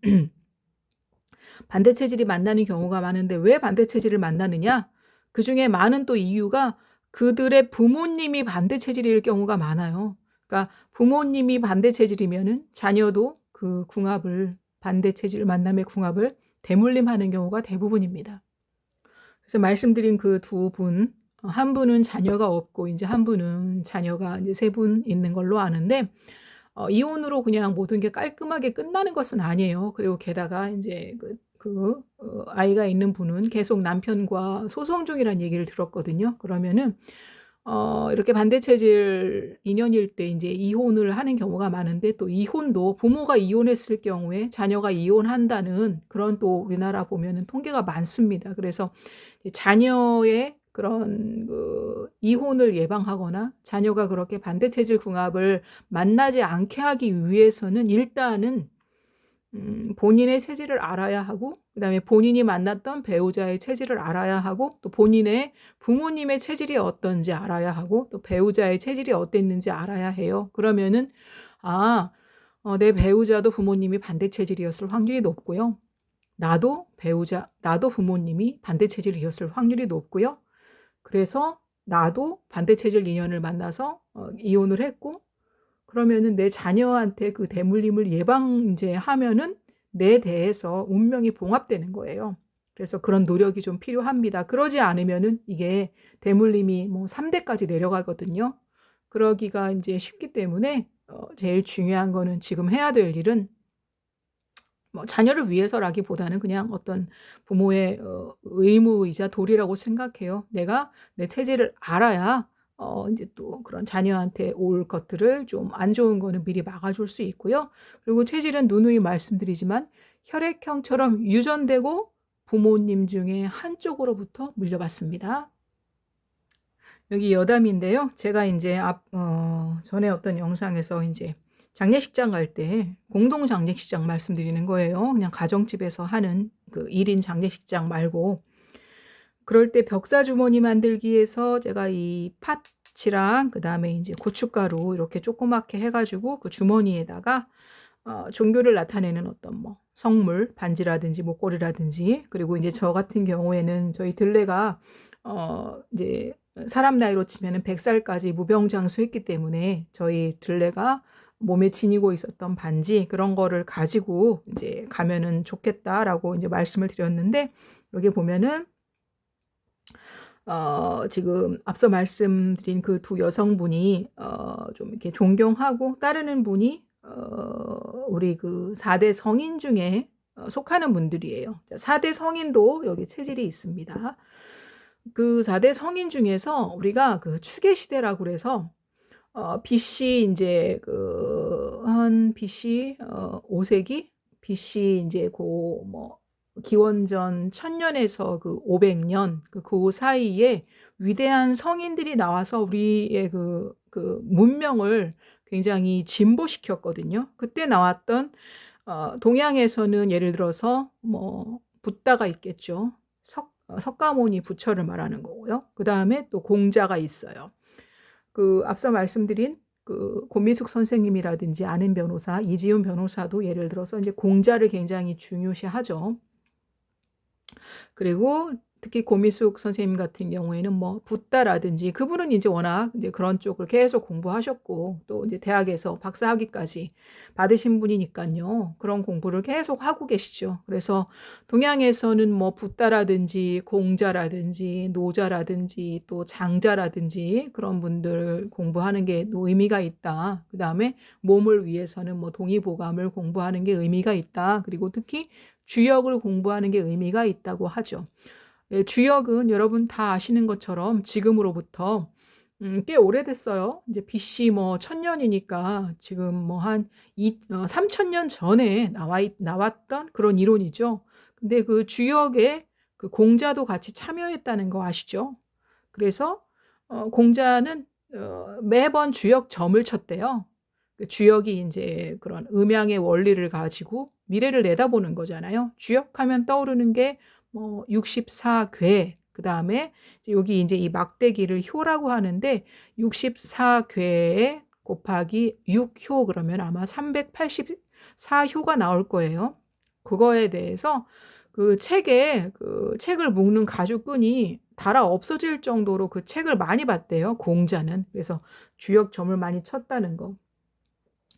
반대 체질이 만나는 경우가 많은데 왜 반대 체질을 만나느냐? 그중에 많은 또 이유가 그들의 부모님이 반대 체질일 경우가 많아요. 그러니까 부모님이 반대 체질이면은 자녀도 그 궁합을 반대 체질 만남의 궁합을 대물림하는 경우가 대부분입니다. 그래서 말씀드린 그 두 분 한 분은 자녀가 없고 인제 한 분은 자녀가 인제 3분 있는 걸로 아는데 이혼으로 그냥 모든 게 깔끔하게 끝나는 것은 아니에요. 그리고 게다가 인제 아이가 있는 분은 계속 남편과 소송 중이라는 얘기를 들었거든요. 그러면은 이렇게 반대 체질 인연일 때 인제 이혼을 하는 경우가 많은데 또 이혼도 부모가 이혼했을 경우에 자녀가 이혼한다는 그런 또 우리나라 보면은 통계가 많습니다. 그래서 이 자녀의 그런 그 이혼을 예방하거나 자녀가 그렇게 반대 체질 궁합을 만나지 않게 하기 위해서는 일단은 본인의 체질을 알아야 하고, 그다음에 본인이 만났던 배우자의 체질을 알아야 하고, 또 본인의 부모님의 체질이 어떤지 알아야 하고, 또 배우자의 체질이 어땠는지 알아야 해요. 그러면은 내 배우자도 부모님이 반대 체질이었을 확률이 높고요. 나도 부모님이 반대 체질이었을 확률이 높고요. 그래서 나도 반대 체질 인연을 만나서 이혼을 했고, 그러면은 내 자녀한테 그 대물림을 예방하면은 내 대에서 운명이 봉합되는 거예요. 그래서 그런 노력이 좀 필요합니다. 그러지 않으면은 이게 대물림이 뭐 3대까지 내려가거든요. 그러기가 이제 쉽기 때문에 제일 중요한 거는 지금 해야 될 일은 뭐 자녀를 위해서라기보다는 그냥 어떤 부모의 의무이자 도리라고 생각해요. 내가 내 체질을 알아야 이제 또 그런 자녀한테 올 것들을 좀 안 좋은 거는 미리 막아줄 수 있고요. 그리고 체질은 누누이 말씀드리지만 혈액형처럼 유전되고 부모님 중에 한쪽으로부터 물려받습니다. 여기 여담인데요. 제가 이제 전에 어떤 영상에서 이제 장례식장 갈 때 공동 장례식장 말씀드리는 거예요. 그냥 가정집에서 하는 그 1인 장례식장 말고, 그럴 때 벽사 주머니 만들기에서 제가 이 팥이랑 그다음에 이제 고춧가루 이렇게 조그맣게 해가지고 그 주머니에다가 종교를 나타내는 어떤 뭐 성물, 반지라든지 목걸이라든지, 그리고 이제 저 같은 경우에는 저희 들레가 이제 사람 나이로 치면은 100살까지 무병장수했기 때문에 저희 들레가 몸에 지니고 있었던 반지, 그런 거를 가지고 이제 가면은 좋겠다라고 이제 말씀을 드렸는데, 여기 보면은 지금 앞서 말씀드린 그 두 여성분이 좀 이렇게 존경하고 따르는 분이 우리 그 4대 성인 중에 속하는 분들이에요. 4대 성인도 여기 체질이 있습니다. 그 4대 성인 중에서 우리가 그 추계 시대라고 그래서 BC 이제 한 BC 5세기, BC 이제 뭐 기원전 1000년에서 그 500년 그 사이에 위대한 성인들이 나와서 우리의 그 문명을 굉장히 진보시켰거든요. 그때 나왔던 동양에서는 예를 들어서 뭐 붓다가 있겠죠. 석가모니 부처를 말하는 거고요. 그 다음에 또 공자가 있어요. 그 앞서 말씀드린 그 고미숙 선생님이라든지 아는 변호사, 이지훈 변호사도 예를 들어서 이제 공자를 굉장히 중요시하죠. 그리고 특히 고미숙 선생님 같은 경우에는 뭐 붓다라든지, 그분은 이제 워낙 이제 그런 쪽을 계속 공부하셨고 또 이제 대학에서 박사학위까지 받으신 분이니까요. 그런 공부를 계속 하고 계시죠. 그래서 동양에서는 뭐 붓다라든지 공자라든지 노자라든지 또 장자라든지 그런 분들 공부하는 게 의미가 있다. 그다음에 몸을 위해서는 뭐 동의보감을 공부하는 게 의미가 있다. 그리고 특히 주역을 공부하는 게 의미가 있다고 하죠. 주역은 여러분 다 아시는 것처럼 지금으로부터 꽤 오래됐어요. 이제 BC 뭐 1000년이니까 지금 뭐 한 3000년 전에 나왔던 그런 이론이죠. 근데 그 주역에 그 공자도 같이 참여했다는 거 아시죠? 그래서 공자는 매번 주역 점을 쳤대요. 그 주역이 이제 그런 음양의 원리를 가지고 미래를 내다보는 거잖아요. 주역하면 떠오르는 게 뭐 64궤, 그 다음에 여기 이제 이 막대기를 효라고 하는데 64궤 곱하기 6효 그러면 아마 384효가 나올 거예요. 그거에 대해서 그 책을 묶는 가죽끈이 달아 없어질 정도로 그 책을 많이 봤대요, 공자는. 그래서 주역점을 많이 쳤다는 거.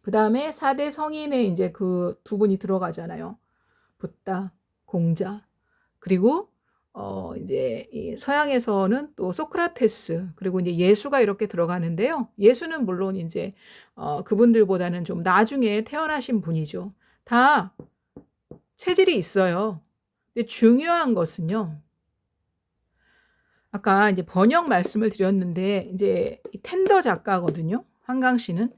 그 다음에 4대 성인에 이제 그 두 분이 들어가잖아요. 붓다, 공자. 그리고 이제 이 서양에서는 또 소크라테스, 그리고 이제 예수가 이렇게 들어가는데요. 예수는 물론 이제 그분들보다는 좀 나중에 태어나신 분이죠. 다 체질이 있어요. 근데 중요한 것은요. 아까 이제 번역 말씀을 드렸는데 이제 텐더 작가거든요. 한강 씨는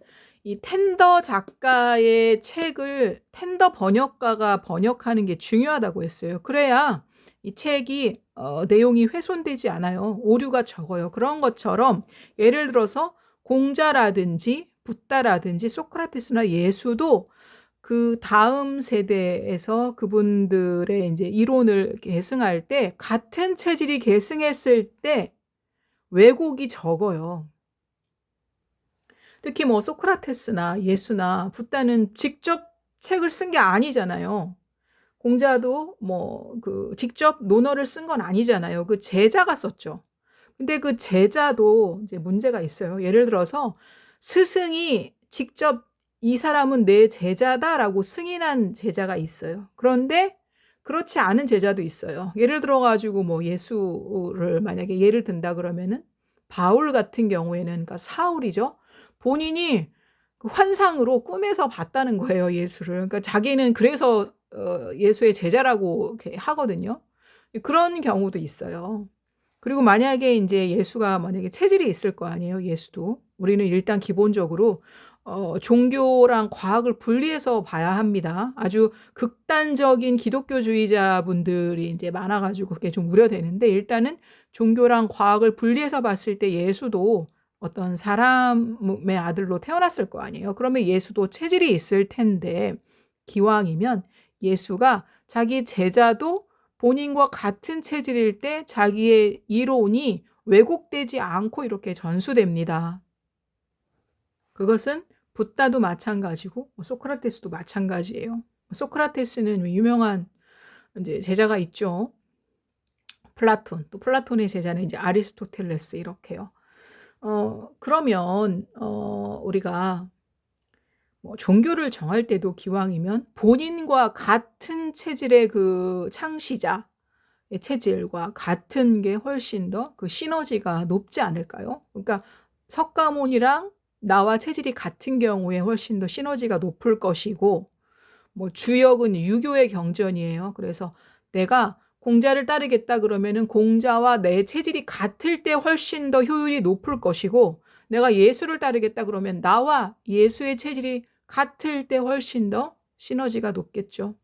이 텐더 작가의 책을 텐더 번역가가 번역하는 게 중요하다고 했어요. 그래야 이 책이 내용이 훼손되지 않아요. 오류가 적어요. 그런 것처럼 예를 들어서 공자라든지 붓다라든지 소크라테스나 예수도 그 다음 세대에서 그분들의 이제 이론을 계승할 때 같은 체질이 계승했을 때 왜곡이 적어요. 특히 뭐 소크라테스나 예수나 붓다는 직접 책을 쓴 게 아니잖아요. 공자도 뭐 그 직접 논어를 쓴 건 아니잖아요. 그 제자가 썼죠. 근데 그 제자도 이제 문제가 있어요. 예를 들어서 스승이 직접 "이 사람은 내 제자다."라고 승인한 제자가 있어요. 그런데 그렇지 않은 제자도 있어요. 예를 들어 가지고 뭐 예수를 만약에 예를 든다 그러면은 바울 같은 경우에는, 그러니까 사울이죠. 본인이 그 환상으로 꿈에서 봤다는 거예요, 예수를. 그러니까 자기는 그래서 예수의 제자라고 이렇게 하거든요. 그런 경우도 있어요. 그리고 만약에 인제 예수가 만약에 체질이 있을 거 아니에요, 예수도. 우리는 일단 기본적으로 종교랑 과학을 분리해서 봐야 합니다. 아주 극단적인 기독교주의자분들이 인제 많아 가지고 그게 좀 우려되는데, 일단은 종교랑 과학을 분리해서 봤을 때 예수도 어떤 사람의 아들로 태어났을 거 아니에요. 그러면 예수도 체질이 있을 텐데, 기왕이면 예수가 자기 제자도 본인과 같은 체질일 때 자기의 이론이 왜곡되지 않고 이렇게 전수됩니다. 그것은 붓다도 마찬가지고 소크라테스도 마찬가지예요. 소크라테스는 유명한 이제 제자가 있죠. 플라톤. 또 플라톤의 제자는 이제 아리스토텔레스, 이렇게요. 그러면 우리가 뭐 종교를 정할 때도 기왕이면 본인과 같은 체질의 그 창시자의 체질과 같은 게 훨씬 더 그 시너지가 높지 않을까요? 그러니까 석가모니랑 나와 체질이 같은 경우에 훨씬 더 시너지가 높을 것이고, 뭐 주역은 유교의 경전이에요. 그래서 내가 공자를 따르겠다 그러면은 공자와 내 체질이 같을 때 훨씬 더 효율이 높을 것이고, 내가 예수를 따르겠다 그러면 나와 예수의 체질이 같을 때 훨씬 더 시너지가 높겠죠.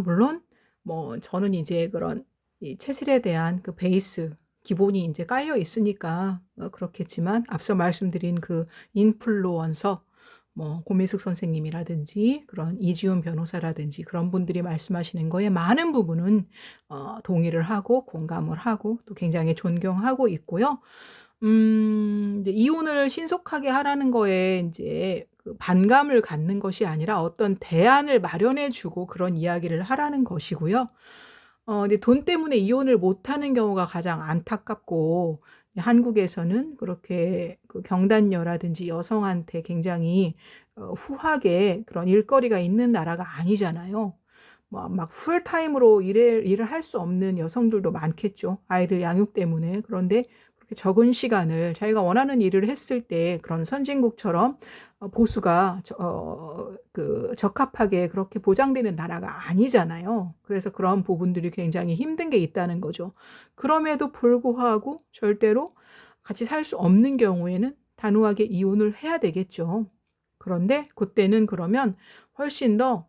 물론 뭐 저는 이제 그런 이 체질에 대한 그 베이스 기본이 이제 깔려 있으니까 그렇겠지만, 앞서 말씀드린 그 인플루언서 뭐 고미숙 선생님이라든지 그런 이지훈 변호사라든지 그런 분들이 말씀하시는 거에 많은 부분은 동의를 하고 공감을 하고 또 굉장히 존경하고 있고요. 이제 이혼을 신속하게 하라는 거에 인제 그 반감을 갖는 것이 아니라 어떤 대안을 마련해 주고 그런 이야기를 하라는 것이고요. 근데 돈 때문에 이혼을 못 하는 경우가 가장 안타깝고, 한국에서는 그렇게 그 경단녀라든지 여성한테 굉장히 후하게 그런 일거리가 있는 나라가 아니잖아요. 뭐 막 풀타임으로 일을 할 수 없는 여성들도 많겠죠, 아이들 양육 때문에. 그런데 그렇게 적은 시간을 자기가 원하는 일을 했을 때 그런 선진국처럼 보수가 그 적합하게 그렇게 보장되는 나라가 아니잖아요. 그래서 그런 부분들이 굉장히 힘든 게 있다는 거죠. 그럼에도 불구하고 절대로 같이 살 수 없는 경우에는 단호하게 이혼을 해야 되겠죠. 그런데 그때는 그러면 훨씬 더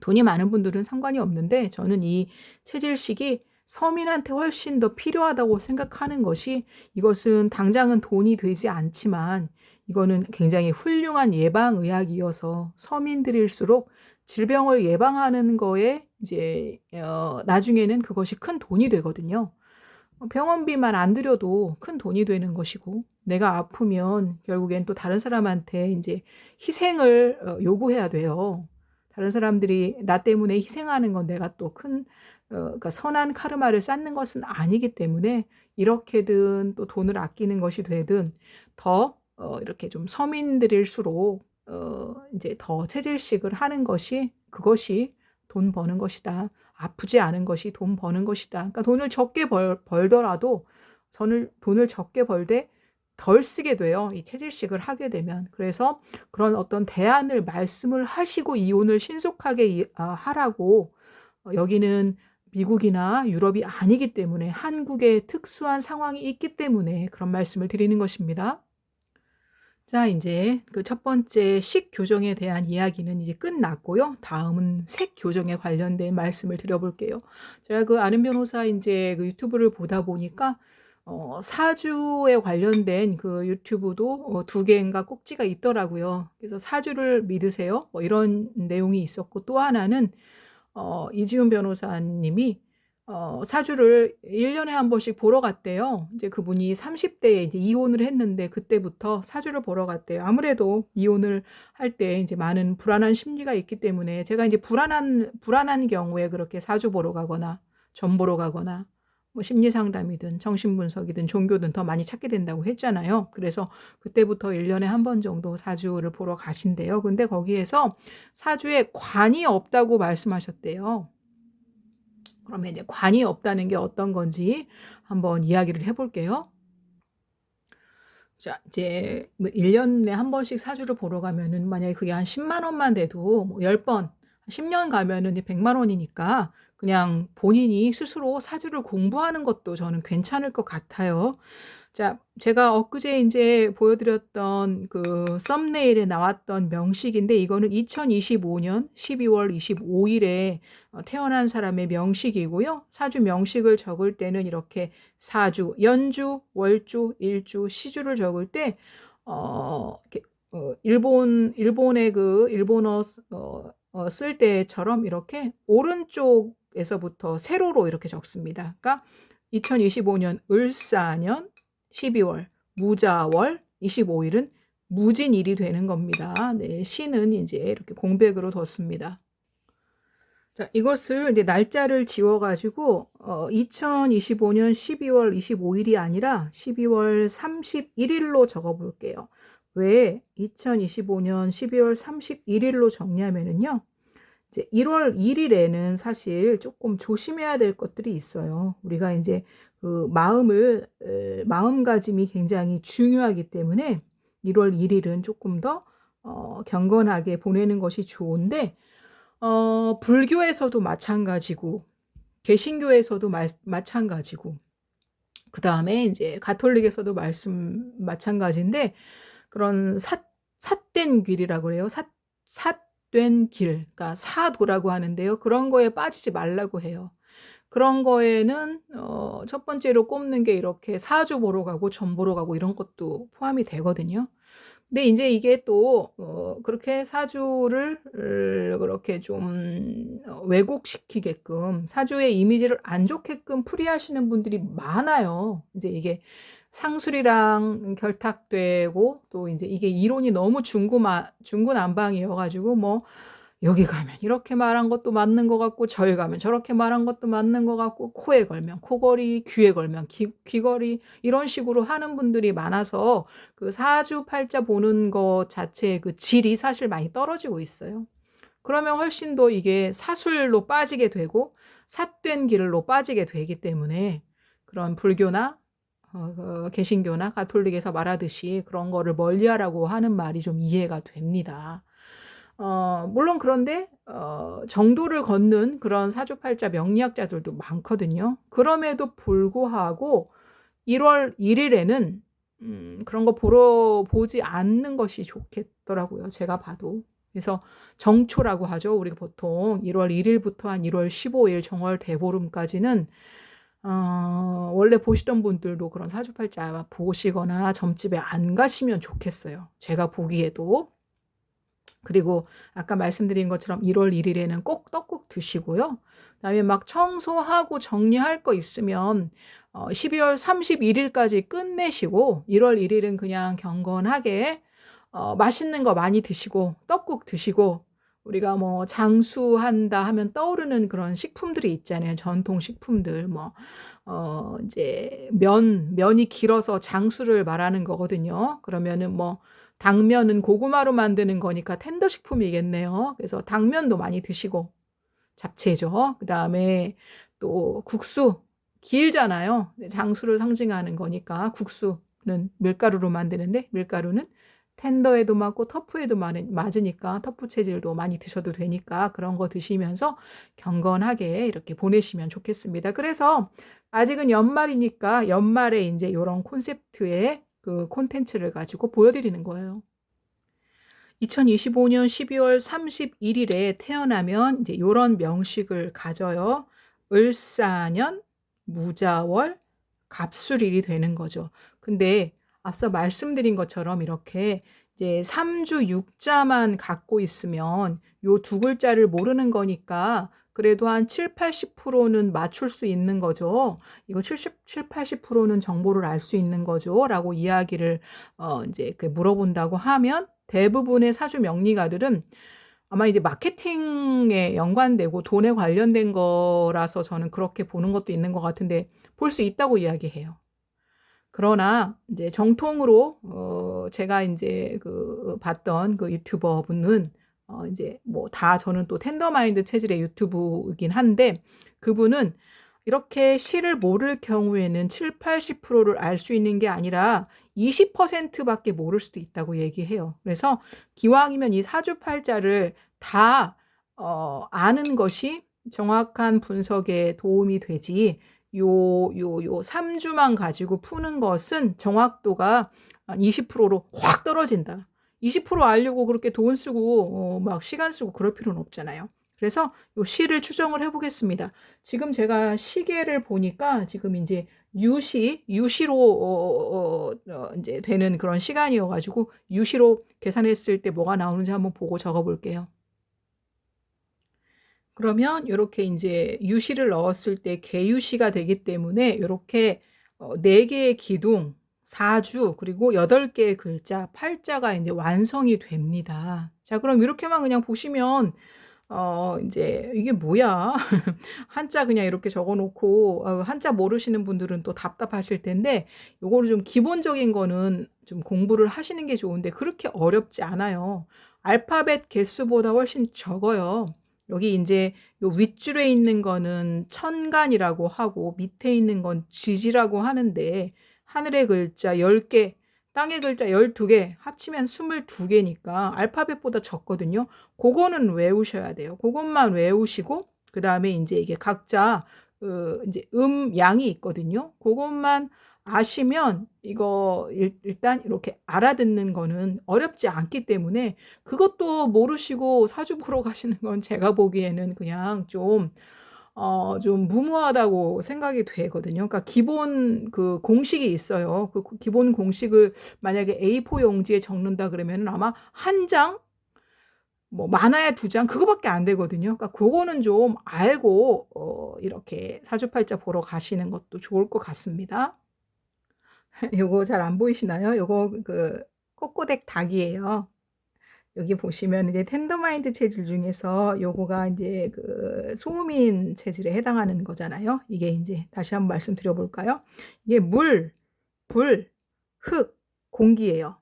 돈이 많은 분들은 상관이 없는데, 저는 이 체질식이 서민한테 훨씬 더 필요하다고 생각하는 것이, 이것은 당장은 돈이 되지 않지만 이거는 굉장히 훌륭한 예방의학이어서 서민들일수록 질병을 예방하는 거에 이제 나중에는 그것이 큰 돈이 되거든요. 병원비만 안 들여도 큰 돈이 되는 것이고, 내가 아프면 결국엔 또 다른 사람한테 이제 희생을 요구해야 돼요. 다른 사람들이 나 때문에 희생하는 건 내가 또 큰 그러니까 선한 카르마를 쌓는 것은 아니기 때문에, 이렇게든 또 돈을 아끼는 것이 되든 더 이렇게 좀 서민들일수록 인제 더 체질식을 하는 것이, 그것이 돈 버는 것이다. 아프지 않은 것이 돈 버는 것이다. 그러니까 돈을 적게 벌더라도 저는 돈을 적게 벌되 덜 쓰게 돼요, 이 체질식을 하게 되면. 그래서 그런 어떤 대안을 말씀을 하시고 이혼을 신속하게 하라고, 여기는 미국이나 유럽이 아니기 때문에 한국의 특수한 상황이 있기 때문에 그런 말씀을 드리는 것입니다. 자, 인제 그 첫 번째 식 교정에 대한 이야기는 이제 끝났고요. 다음은 색 교정에 관련된 말씀을 드려 볼게요. 제가 그 아는 변호사 인제 그 유튜브를 보다 보니까 사주에 관련된 그 유튜브도 2개인가 꼭지가 있더라고요. 그래서 "사주를 믿으세요?" 뭐 이런 내용이 있었고, 또 하나는 이지훈 변호사님이 사주를 1 년에 한 번씩 보러 갔대요. 이제 그분이 30 대에 이제 이혼을 했는데 그때부터 사주를 보러 갔대요. 아무래도 이혼을 할 때 이제 많은 불안한 심리가 있기 때문에, 제가 이제 불안한 경우에 그렇게 사주 보러 가거나 점 보러 가거나 뭐 심리 상담이든 정신 분석이든 종교든 더 많이 찾게 된다고 했잖아요. 그래서 그때부터 1 년에 한 번 정도 사주를 보러 가신대요. 근데 거기에서 사주에 관이 없다고 말씀하셨대요. 그러면 이제 관이 없다는 게 어떤 건지 한번 이야기를 해 볼게요. 자, 이제 뭐 1 년에 한 번씩 사주를 보러 가면은, 만약에 그게 한 10만 원만 돼도 뭐 10 번, 10년 가면은 이제 100만 원이니까 그냥 본인이 스스로 사주를 공부하는 것도 저는 괜찮을 것 같아요. 자, 제가 엊그제 인제 보여 드렸던 그 썸네일에 나왔던 명식인데, 이거는 2025년 12월 25 일에 태어난 사람의 명식이고요. 사주 명식을 적을 때는 이렇게 사주, 연주, 월주, 일주, 시주를 적을 때 이렇게 일본의 그 일본어 쓸 때처럼 이렇게 오른쪽에서부터 세로로 이렇게 적습니다. 그러니까 2025년 을사년 12월 무자월 25 일은 무진일이 되는 겁니다. 네, 시는 이제 이렇게 공백으로 뒀습니다. 자, 이것을 이제 날짜를 지워 가지고 2025년 12월 25 일이 아니라 12월 31 일로 적어 볼게요. 왜 2025년 12월 31 일로 적냐면은요, 이제 1월 1 일에는 사실 조금 조심해야 될 것들이 있어요. 우리가 인제 그 마음가짐이 굉장히 중요하기 때문에 1월 1 일은 쪼끔 더 경건하게 보내는 것이 좋은데, 불교에서도 마찬가지고 개신교에서도 마찬가지고 그다음에 인제 가톨릭에서도 마찬가지인데, 그런 삿된 길이라고 그래요. 삿된 길, 그러니까 사도라고 하는데요. 그런 거에 빠지지 말라고 해요. 그런 거에는 첫 번째로 꼽는 게 이렇게 사주 보러 가고 점 보러 가고 이런 것도 포함이 되거든요. 근데 인제 이게 또 그렇게 사주를 그렇게 좀 왜곡시키게끔, 사주의 이미지를 안 좋게끔 풀이하시는 분들이 많아요. 인제 이게 상술이랑 결탁되고, 또 인제 이게 이론이 너무 중구난방이어 가지고, 뭐 여기 가면 이렇게 말한 것도 맞는 것 같고, 저기 가면 저렇게 말한 것도 맞는 것 같고, 코에 걸면 코걸이, 귀에 걸면 귀걸이, 이런 식으로 하는 분들이 많아서 그 사주팔자 보는 것 자체의 그 질이 사실 많이 떨어지고 있어요. 그러면 훨씬 더 이게 사술로 빠지게 되고 삿된 길로 빠지게 되기 때문에, 그런 불교나 개신교나 가톨릭에서 말하듯이 그런 거를 멀리하라고 하는 말이 좀 이해가 됩니다. 물론 그런데 정도를 걷는 그런 사주팔자 명리학자들도 많거든요. 그럼에도 불구하고 1월 1 일에는 그런 거 보러 보지 않는 것이 좋겠더라고요, 제가 봐도. 그래서 정초라고 하죠. 우리가 보통 1월 1 일부터 한 1월 15일 정월 대보름까지는 원래 보시던 분들도 그런 사주팔자 보시거나 점집에 안 가시면 좋겠어요, 제가 보기에도. 그리고 아까 말씀드린 것처럼 1월 1 일에는 꼭 떡국 드시고요. 그다음에 막 청소하고 정리할 거 있으면 12월 31 일까지 끝내시고, 1월 1 일은 그냥 경건하게 맛있는 거 많이 드시고 떡국 드시고, 우리가 뭐 장수한다 하면 떠오르는 그런 식품들이 있잖아요. 전통 식품들, 뭐 인제 면이 길어서 장수를 말하는 거거든요. 그러면은 뭐 당면은 고구마로 만드는 거니까 텐더 식품이겠네요. 그래서 당면도 많이 드시고, 잡채죠. 그다음에 또 국수, 길잖아요. 네, 장수를 상징하는 거니까 국수는 밀가루로 만드는데, 밀가루는 텐더에도 맞고 터프에도 맞으니까 터프 체질도 많이 드셔도 되니까 그런 거 드시면서 경건하게 이렇게 보내시면 좋겠습니다. 그래서 아직은 연말이니까 연말에 인제 요런 콘셉트의 그 콘텐츠를 가지고 보여 드리는 거예요. 2025년 12월 31 일에 태어나면 이제 요런 명식을 가져요. 을사년, 무자월, 갑술일이 되는 거죠. 근데 앞서 말씀드린 것처럼 이렇게 이제 3주 6자만 갖고 있으면 요 두 글자를 모르는 거니까 그래도 한 70~80%는 맞출 수 있는 거죠. 이거 70~80%는 정보를 알 수 있는 거죠. 라고 이야기를 이제 물어본다고 하면 대부분의 사주 명리가들은 아마 이제 마케팅에 연관되고 돈에 관련된 거라서 저는 그렇게 보는 것도 있는 것 같은데 볼 수 있다고 이야기해요. 그러나 이제 정통으로 제가 이제 봤던 그 유튜버 분은 이제 뭐 다 저는 또 텐더마인드 체질의 유튜브이긴 한데 그분은 이렇게 시를 모를 경우에는 70~80%를 알 수 있는 게 아니라 20%밖에 모를 수도 있다고 얘기해요. 그래서 기왕이면 이 사주팔자를 다 아는 것이 정확한 분석에 도움이 되지 요 3주만 가지고 푸는 것은 정확도가 20%로 확 떨어진다. 20% 알려고 그렇게 돈 쓰고 막 시간 쓰고 그럴 필요는 없잖아요. 그래서 요 시를 추정을 해보겠습니다. 지금 제가 시계를 보니까 지금 이제 유시로 이제 되는 그런 시간이어가지고 유시로 계산했을 때 뭐가 나오는지 한번 보고 적어볼게요. 그러면 이렇게 이제 유시를 넣었을 때 개유시가 되기 때문에 이렇게 4개의 기둥, 4주, 그리고 8개의 글자, 8자가 이제 완성이 됩니다. 자, 그럼 이렇게만 그냥 보시면 이제 이게 뭐야? 한자 그냥 이렇게 적어 놓고 한자 모르시는 분들은 또 답답하실 텐데 요거를 좀 기본적인 거는 좀 공부를 하시는 게 좋은데 그렇게 어렵지 않아요. 알파벳 개수보다 훨씬 적어요. 여기 이제 요 윗줄에 있는 거는 천간이라고 하고 밑에 있는 건 지지라고 하는데 하늘의 글자 10개, 땅의 글자 12개 합치면 22개니까 알파벳보다 적거든요. 그거는 외우셔야 돼요. 그것만 외우시고 그다음에 이제 이게 각자 이제 양이 있거든요. 그것만 아시면 이거 일단 이렇게 알아듣는 거는 어렵지 않기 때문에 그것도 모르시고 사주 보러 가시는 건 제가 보기에는 그냥 좀 무모하다고 생각이 되거든요. 그러니까 기본 그 공식이 있어요. 그 기본 공식을 만약에 A4 용지에 적는다 그러면 아마 한 장, 뭐 많아야 2장 그거밖에 안 되거든요. 그러니까 그거는 좀 알고 이렇게 사주팔자 보러 가시는 것도 좋을 것 같습니다. 요거 잘 안 보이시나요? 요거 꼬꼬댁 닭이에요. 여기 보시면 이제 텐더마인드 체질 중에서 요거가 이제 소음인 체질에 해당하는 거잖아요. 이게 이제 다시 한번 말씀드려 볼까요? 이게 물, 불, 흙, 공기예요.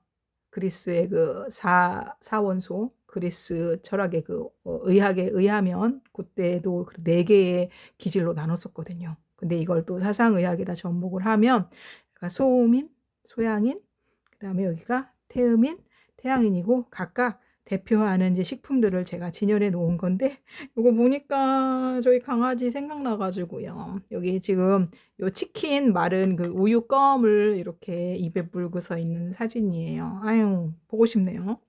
그리스의 사원소, 그리스 철학의 의학에 의하면 그때도 4개의 기질로 나눴었거든요. 근데 이걸 또 사상의학에다 접목을 하면 소음인, 소양인, 그다음에 여기가 태음인, 태양인이고 각각 대표하는 이제 식품들을 제가 진열해 놓은 건데 이거 보니까 저희 강아지 생각나가지고요. 여기 지금 요 치킨 마른 우유 껌을 이렇게 입에 물고서 있는 사진이에요. 아유 보고 싶네요.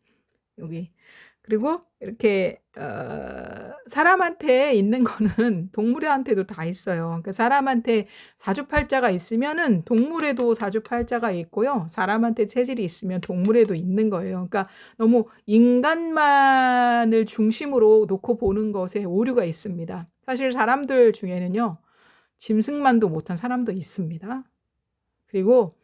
여기 그리고 이렇게 사람한테 있는 거는 동물한테도 다 있어요. 그러니까 사람한테 사주팔자가 있으면은 동물에도 사주팔자가 있고요. 사람한테 체질이 있으면 동물에도 있는 거예요. 그러니까 너무 인간만을 중심으로 놓고 보는 것에 오류가 있습니다. 사실 사람들 중에는요. 짐승만도 못한 사람도 있습니다. 그리고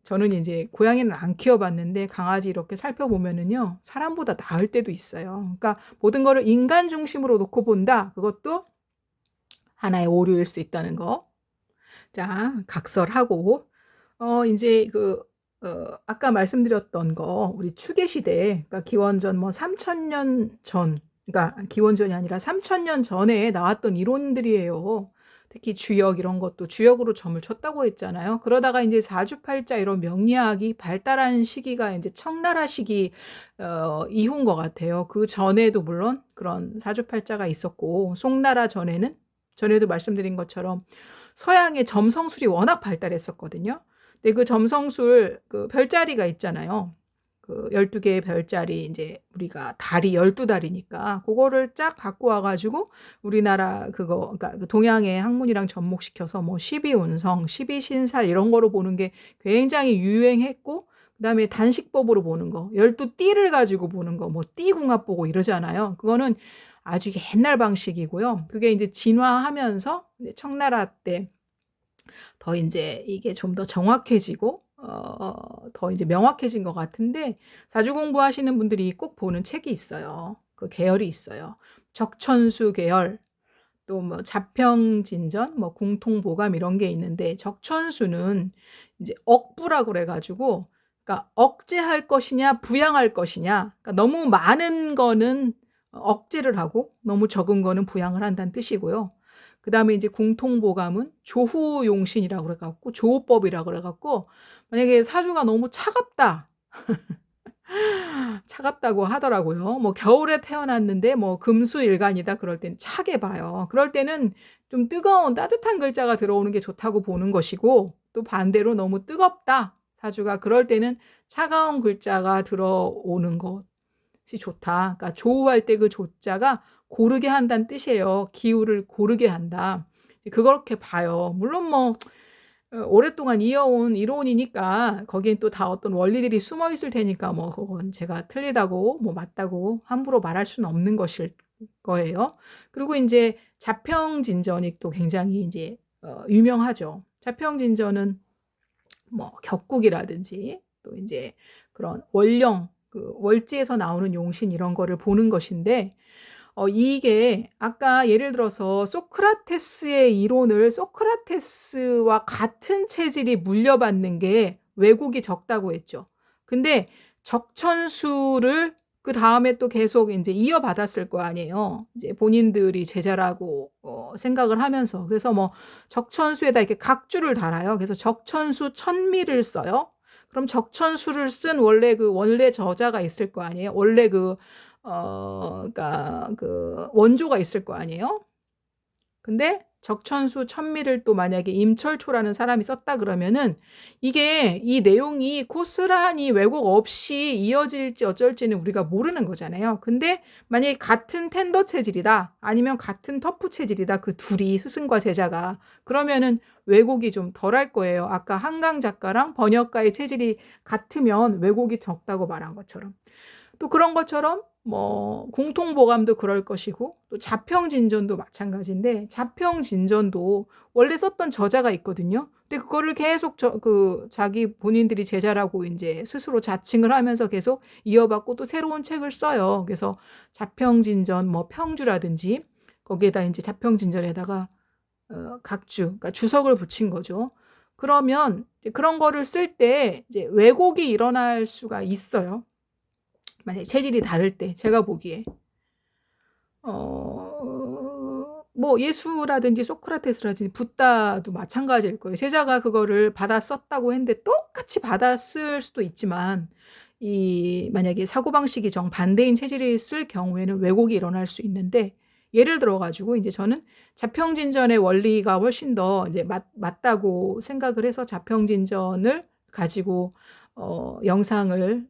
저는 이제 고양이는 안 키워봤는데 강아지 이렇게 살펴보면은요 사람보다 나을 때도 있어요. 그러니까 모든 거를 인간 중심으로 놓고 본다. 그것도 하나의 오류일 수 있다는 거. 자, 각설하고 이제 아까 말씀드렸던 거 우리 추계 시대, 그러니까 기원전 뭐 3000년 전, 그러니까 기원전이 아니라 3000년 전에 나왔던 이론들이에요. 특히 주역 이런 것도 주역으로 점을 쳤다고 했잖아요. 그러다가 이제 사주팔자 이런 명리학이 발달한 시기가 이제 청나라 시기 이후인 것 같아요. 그 전에도 물론 그런 사주팔자가 있었고 송나라 전에도 말씀드린 것처럼 서양의 점성술이 워낙 발달했었거든요. 근데 그 점성술 별자리가 있잖아요. 그 12개의 별자리 이제 우리가 달이 12달이니까 그거를 쫙 갖고 와 가지고 우리나라 그거 그러니까 그 동양의 학문이랑 접목시켜서 뭐 12운성, 12신살 이런 거로 보는 게 굉장히 유행했고 그다음에 단식법으로 보는 거, 12띠를 가지고 보는 거, 뭐 띠궁합 보고 이러잖아요. 그거는 아주 옛날 방식이고요. 그게 이제 진화하면서 청나라 때 더 이제 이게 좀 더 정확해지고 더 이제 명확해진 것 같은데 사주 공부하시는 분들이 꼭 보는 책이 있어요. 그 계열이 있어요. 적천수 계열, 또 뭐 자평진전, 뭐 궁통보감 이런 게 있는데 적천수는 이제 억부라고 그래 가지고 그러니까 억제할 것이냐 부양할 것이냐. 그러니까 너무 많은 거는 억제를 하고 너무 적은 거는 부양을 한다는 뜻이고요. 그다음에 이제 궁통보감은 조후용신이라고 그래 갖고 조호법이라고 그래 갖고 만약에 사주가 너무 차갑다. 차갑다고 하더라고요. 뭐 겨울에 태어났는데 뭐 금수일간이다 그럴 땐 차게 봐요. 그럴 때는 좀 뜨거운 따뜻한 글자가 들어오는 게 좋다고 보는 것이고 또 반대로 너무 뜨겁다. 사주가 그럴 때는 차가운 글자가 들어오는 것이 좋다. 그러니까 조우할 때 그 조자가 고르게 한다는 뜻이에요. 기후를 고르게 한다. 그렇게 봐요. 물론 뭐 오랫동안 이어온 이론이니까 거기엔 또 다 어떤 원리들이 숨어 있을 테니까 뭐 그건 제가 틀리다고 뭐 맞다고 함부로 말할 수는 없는 것일 거예요. 그리고 이제 자평진전이 또 굉장히 이제 유명하죠. 자평진전은 뭐 격국이라든지 또 이제 그런 월령 그 월지에서 나오는 용신 이런 거를 보는 것인데 이게 아까 예를 들어서 소크라테스의 이론을 소크라테스와 같은 체질이 물려받는 게 왜곡이 적다고 했죠. 근데 적천수를 그다음에 또 계속 인제 이어받았을 거 아니에요. 이제 본인들이 제자라고 생각을 하면서. 그래서 뭐 적천수에다 이렇게 각주를 달아요. 그래서 적천수 천미를 써요. 그럼 적천수를 쓴 원래 저자가 있을 거 아니에요. 원래 그러니까 그 원조가 있을 거 아니에요. 근데 적천수 천미를 또 만약에 임철초라는 사람이 썼다 그러면은 이게 이 내용이 고스란히 왜곡 없이 이어질지 어쩔지는 우리가 모르는 거잖아요. 근데 만약에 같은 텐더 체질이다 아니면 같은 터프 체질이다 그 둘이 스승과 제자가 그러면은 왜곡이 좀 덜할 거예요. 아까 한강 작가랑 번역가의 체질이 같으면 왜곡이 적다고 말한 것처럼. 또 그런 것처럼 뭐 궁통보감도 그럴 것이고 또 자평진전도 마찬가지인데 자평진전도 원래 썼던 저자가 있거든요. 근데 그거를 계속 자기 본인들이 제자라고 이제 스스로 자칭을 하면서 계속 이어받고 또 새로운 책을 써요. 그래서 자평진전 뭐 평주라든지 거기에다 이제 자평진전에다가 각주 그러니까 주석을 붙인 거죠. 그러면 그런 거를 쓸 때 이제 왜곡이 일어날 수가 있어요. 만약에 체질이 다를 때 제가 보기에 뭐 예수라든지 소크라테스라든지 붓다도 마찬가지일 거예요. 제자가 그거를 받아 썼다고 했는데 똑같이 받아 쓸 수도 있지만 이 만약에 사고방식이 정반대인 체질이 쓸 경우에는 왜곡이 일어날 수 있는데 예를 들어 가지고 이제 저는 자평진전의 원리가 훨씬 더 이제 맞다고 생각을 해서 자평진전을 가지고 영상을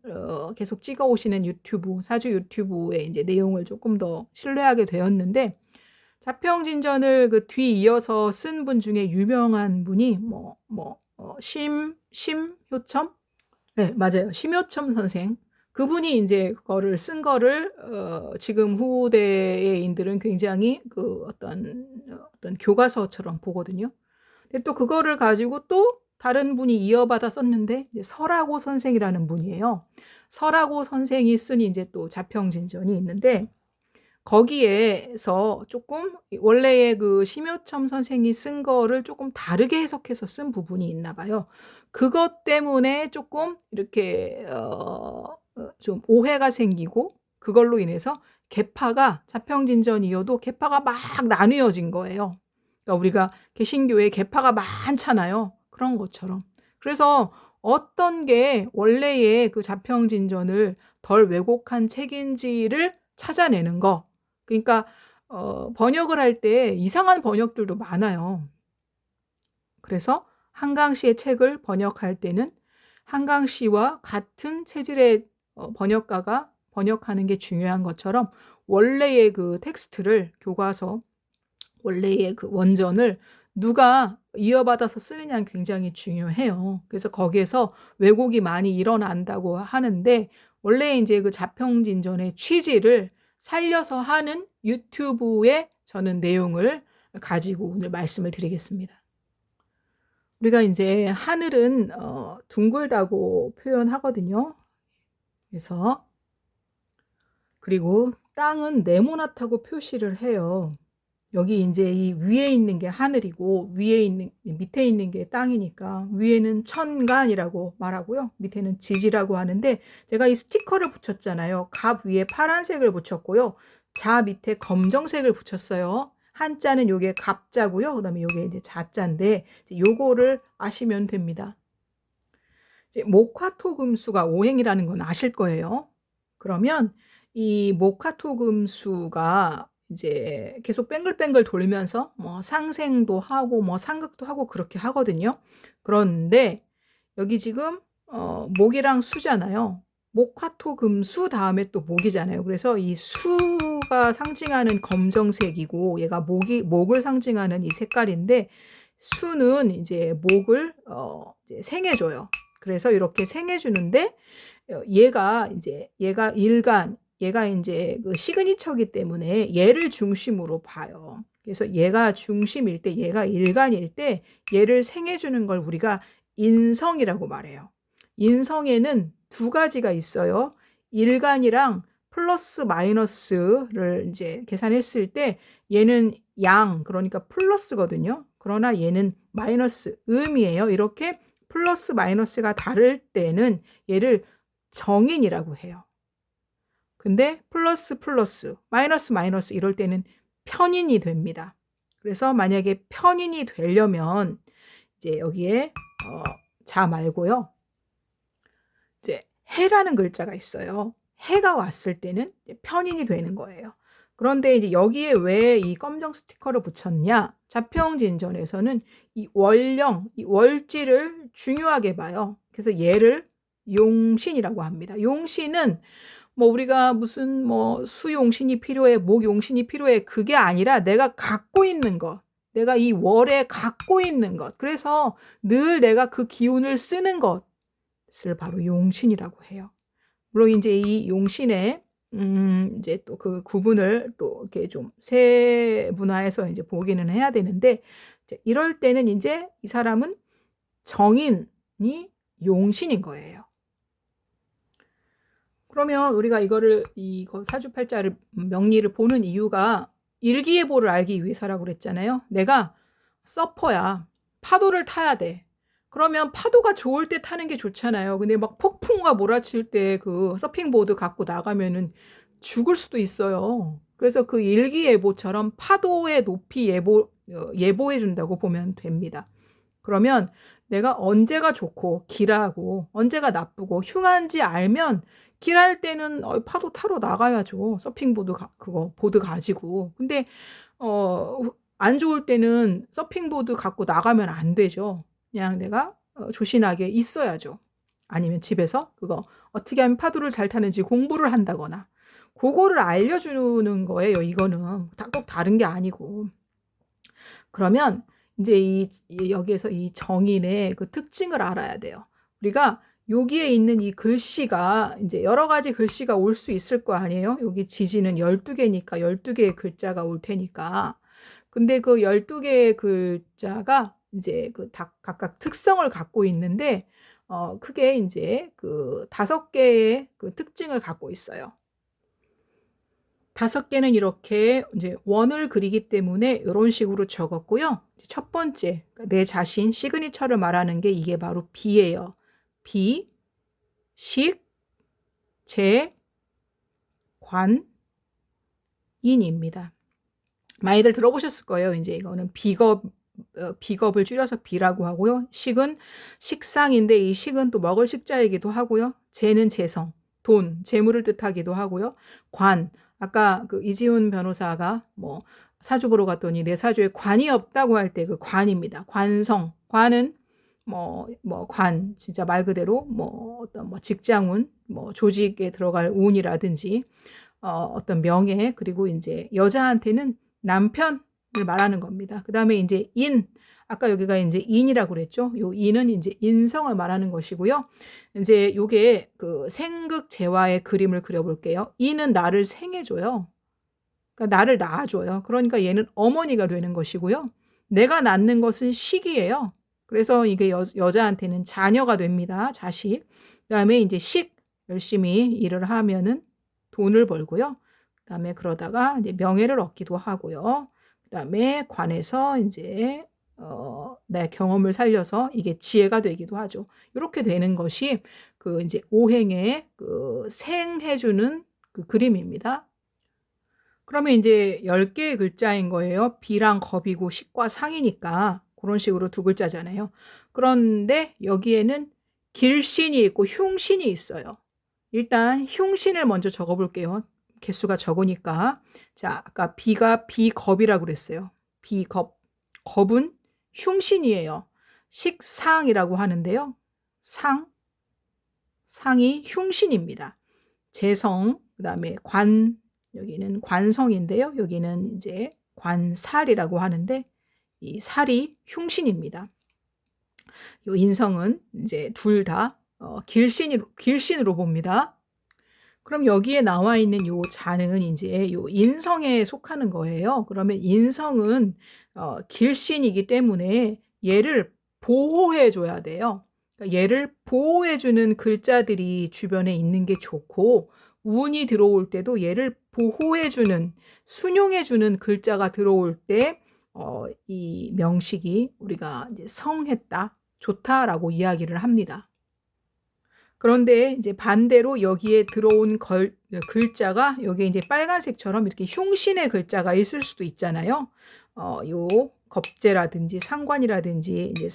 계속 찍어 오시는 유튜브, 사주 유튜브의 이제 내용을 조금 더 신뢰하게 되었는데 자평진전을 그 뒤이어서 쓴 분 중에 유명한 분이 심효첨? 네, 맞아요. 심효첨 선생. 그분이 이제 그거를 쓴 거를 지금 후대의 인들은 굉장히 그 어떤 교과서처럼 보거든요. 근데 또 그거를 가지고 또 다른 분이 이어받아 썼는데 이제 설하고 선생이라는 분이에요. 설하고 선생이 쓴 이제 또 자평진전이 있는데 거기에서 조금 원래의 그 심효첨 선생이 쓴 거를 조금 다르게 해석해서 쓴 부분이 있나 봐요. 그것 때문에 조금 이렇게 좀 오해가 생기고 그걸로 인해서 계파가 자평진전이어도 계파가 막 나뉘어진 거예요. 그러니까 우리가 개신교에 계파가 많잖아요. 그런 것처럼. 그래서 어떤 게 원래의 그 자평진전을 덜 왜곡한 책인지를 찾아내는 거. 그러니까 번역을 할 때 이상한 번역들도 많아요. 그래서 한강 씨의 책을 번역할 때는 한강 씨와 같은 체질의 번역가가 번역하는 게 중요한 것처럼 원래의 그 텍스트를 교과서 원래의 그 원전을 누가 이어받아서 쓰느냐는 굉장히 중요해요. 그래서 거기에서 왜곡이 많이 일어난다고 하는데 원래 이제 그 자평진전의 취지를 살려서 하는 유튜브의 저는 내용을 가지고 오늘 말씀을 드리겠습니다. 우리가 이제 하늘은 둥글다고 표현하거든요. 그래서 그리고 땅은 네모나다고 표시를 해요. 여기 이제 이 위에 있는 게 하늘이고 밑에 있는 게 땅이니까 위에는 천간이라고 말하고요. 밑에는 지지라고 하는데 제가 이 스티커를 붙였잖아요. 갑 위에 파란색을 붙였고요. 자 밑에 검정색을 붙였어요. 한자는 요게 갑자고요. 그다음에 요게 이제 자자인데 요거를 아시면 됩니다. 이제 목화토금수가 오행이라는 건 아실 거예요. 그러면 이 목화토금수가 이제 계속 뱅글뱅글 돌면서 뭐 상생도 하고 뭐 상극도 하고 그렇게 하거든요. 그런데 여기 지금 목이랑 수잖아요. 목화토금수 다음에 또 목이잖아요. 그래서 이 수가 상징하는 검정색이고 얘가 목을 상징하는 이 색깔인데 수는 이제 목을 이제 생해줘요. 그래서 이렇게 생해주는데 얘가 일간 얘가 이제 그 시그니처이기 때문에 얘를 중심으로 봐요. 그래서 얘가 중심일 때 얘가 일간일 때 얘를 생해주는 걸 우리가 인성이라고 말해요. 인성에는 두 가지가 있어요. 일간이랑 플러스 마이너스를 이제 계산했을 때 얘는 양 그러니까 플러스거든요. 그러나 얘는 마이너스 음이에요. 이렇게 플러스 마이너스가 다를 때는 얘를 정인이라고 해요. 근데 플러스 마이너스 이럴 때는 편인이 됩니다. 그래서 만약에 편인이 되려면 이제 여기에 자 말고요. 이제 해라는 글자가 있어요. 해가 왔을 때는 편인이 되는 거예요. 그런데 이제 여기에 왜 이 검정 스티커를 붙였냐? 자평진전에서는 이 월령, 이 월지를 중요하게 봐요. 그래서 얘를 용신이라고 합니다. 용신은 뭐 우리가 무슨 뭐 수용신이 필요해, 목용신이 필요해 그게 아니라 내가 갖고 있는 것, 내가 이 월에 갖고 있는 것, 그래서 늘 내가 그 기운을 쓰는 것을 바로 용신이라고 해요. 물론 이제 이 용신의 이제 또 그 구분을 또 이렇게 좀 세분화해서 이제 보기는 해야 되는데 이제 이럴 때는 이제 이 사람은 정인이 용신인 거예요. 그러면 우리가 이거 사주팔자를 명리를 보는 이유가 일기예보를 알기 위해서라고 그랬잖아요. 내가 서퍼야. 파도를 타야 돼. 그러면 파도가 좋을 때 타는 게 좋잖아요. 근데 막 폭풍우가 몰아칠 때 그 서핑보드 갖고 나가면은 죽을 수도 있어요. 그래서 그 일기예보처럼 파도의 높이 예보해 준다고 보면 됩니다. 그러면 내가 언제가 좋고 길하고 언제가 나쁘고 흉한지 알면 길할 때는 파도 타러 나가야죠. 서핑보드 그거 보드 가지고. 근데 안 좋을 때는 서핑보드 갖고 나가면 안 되죠. 그냥 내가 조신하게 있어야죠. 아니면 집에서 그거 어떻게 하면 파도를 잘 타는지 공부를 한다거나 그거를 알려주는 거예요. 이거는 꼭 다른 게 아니고. 그러면 이제 여기에서 이 정인의 그 특징을 알아야 돼요. 우리가 여기에 있는 이 글씨가 이제 여러 가지 글씨가 올 수 있을 거 아니에요? 여기 지지는 12개니까 12개의 글자가 올 테니까. 근데 그 12개의 글자가 이제 그 각각 특성을 갖고 있는데 크게 이제 그 5개의 그 특징을 갖고 있어요. 5개는 이렇게 이제 원을 그리기 때문에 이런 식으로 적었고요. 첫 번째, 내 자신 시그니처를 말하는 게 이게 바로 비예요. 비, 식, 재, 관, 인입니다. 많이들 들어보셨을 거예요. 이제 이거는 비겁을 줄여서 비라고 하고요. 식은 식상인데 이 식은 또 먹을 식자이기도 하고요. 재는 재성, 돈, 재물을 뜻하기도 하고요. 관, 아까 그 이지훈 변호사가 뭐 사주 보러 갔더니 내 사주에 관이 없다고 할 때 그 관입니다. 관성, 관은 진짜 말 그대로 어떤 직장운, 조직에 들어갈 운이라든지, 어떤 명예, 그리고 이제 여자한테는 남편을 말하는 겁니다. 그 다음에 이제 아까 여기가 이제 인이라고 그랬죠. 요 인은 이제 인성을 말하는 것이고요. 이제 요게 그 생극재화의 그림을 그려볼게요. 인은 나를 생해줘요. 그러니까 나를 낳아줘요. 그러니까 얘는 어머니가 되는 것이고요. 내가 낳는 것은 식이에요. 그래서 이게 여자한테는 자녀가 됩니다. 자식. 그다음에 이제 열심히 일을 하면은 돈을 벌고요. 그다음에 그러다가 이제 명예를 얻기도 하고요. 그다음에 관에서 이제 내 경험을 살려서 이게 지혜가 되기도 하죠. 이렇게 되는 것이 그 이제 오행의 그 생해주는 그 그림입니다. 그러면 이제 10개의 글자인 거예요. 비랑 겁이고 식과 상이니까 그런 식으로 두 글자잖아요. 그런데 여기에는 길신이 있고 흉신이 있어요. 일단 흉신을 먼저 적어볼게요. 개수가 적으니까. 자, 아까 비가 비겁이라고 그랬어요. 비겁. 겁은 흉신이에요. 식상이라고 하는데요. 상이 흉신입니다. 재성, 그 다음에 여기는 관성인데요. 여기는 이제 관살이라고 하는데 이 살이 흉신입니다. 요 인성은 이제 둘 다 길신으로 봅니다. 그럼 여기에 나와 있는 요 자는 이제 요 인성에 속하는 거예요. 그러면 인성은 길신이기 때문에 얘를 보호해 줘야 돼요. 그러니까 얘를 보호해 주는 글자들이 주변에 있는 게 좋고, 운이 들어올 때도 얘를 보호해 주는, 순용해 주는 글자가 들어올 때 이 명식이 우리가 이제 성했다, 좋다라고 이야기를 합니다. 그런데 이제 반대로 여기에 들어온 글자가 여기 이제 빨간색처럼 이렇게 흉신의 글자가 있을 수도 있잖아요. 요 겁재라든지 상관이라든지 이제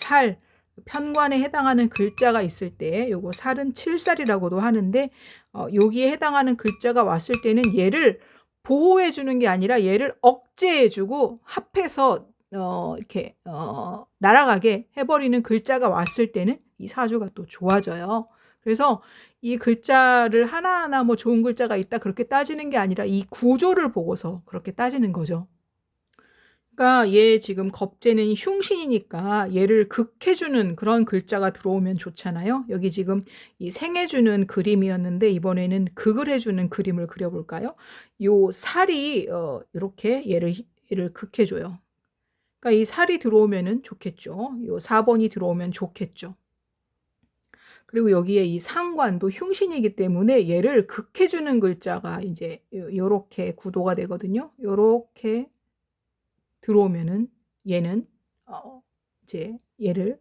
편관에 해당하는 글자가 있을 때 요거 살은 칠살이라고도 하는데 여기에 해당하는 글자가 왔을 때는 얘를 보호해 주는 게 아니라 얘를 억제해 주고 합해서 이렇게 날아가게 해버리는 글자가 왔을 때는 이 사주가 또 좋아져요. 그래서 이 글자를 하나하나 좋은 글자가 있다 그렇게 따지는 게 아니라 이 구조를 보고서 그렇게 따지는 거죠. 그러니까 얘 지금 겁재는 흉신이니까 얘를 극해주는 그런 글자가 들어오면 좋잖아요. 여기 지금 이 생해주는 그림이었는데 이번에는 극을 해주는 그림을 그려볼까요? 요 살이 이렇게 얘를 극해줘요. 그러니까 이 살이 들어오면은 좋겠죠. 요 4번이 들어오면 좋겠죠. 그리고 여기에 이 상관도 흉신이기 때문에 얘를 극해주는 글자가 이제 요렇게 구도가 되거든요. 요렇게 들어오면은 얘는 이제 얘를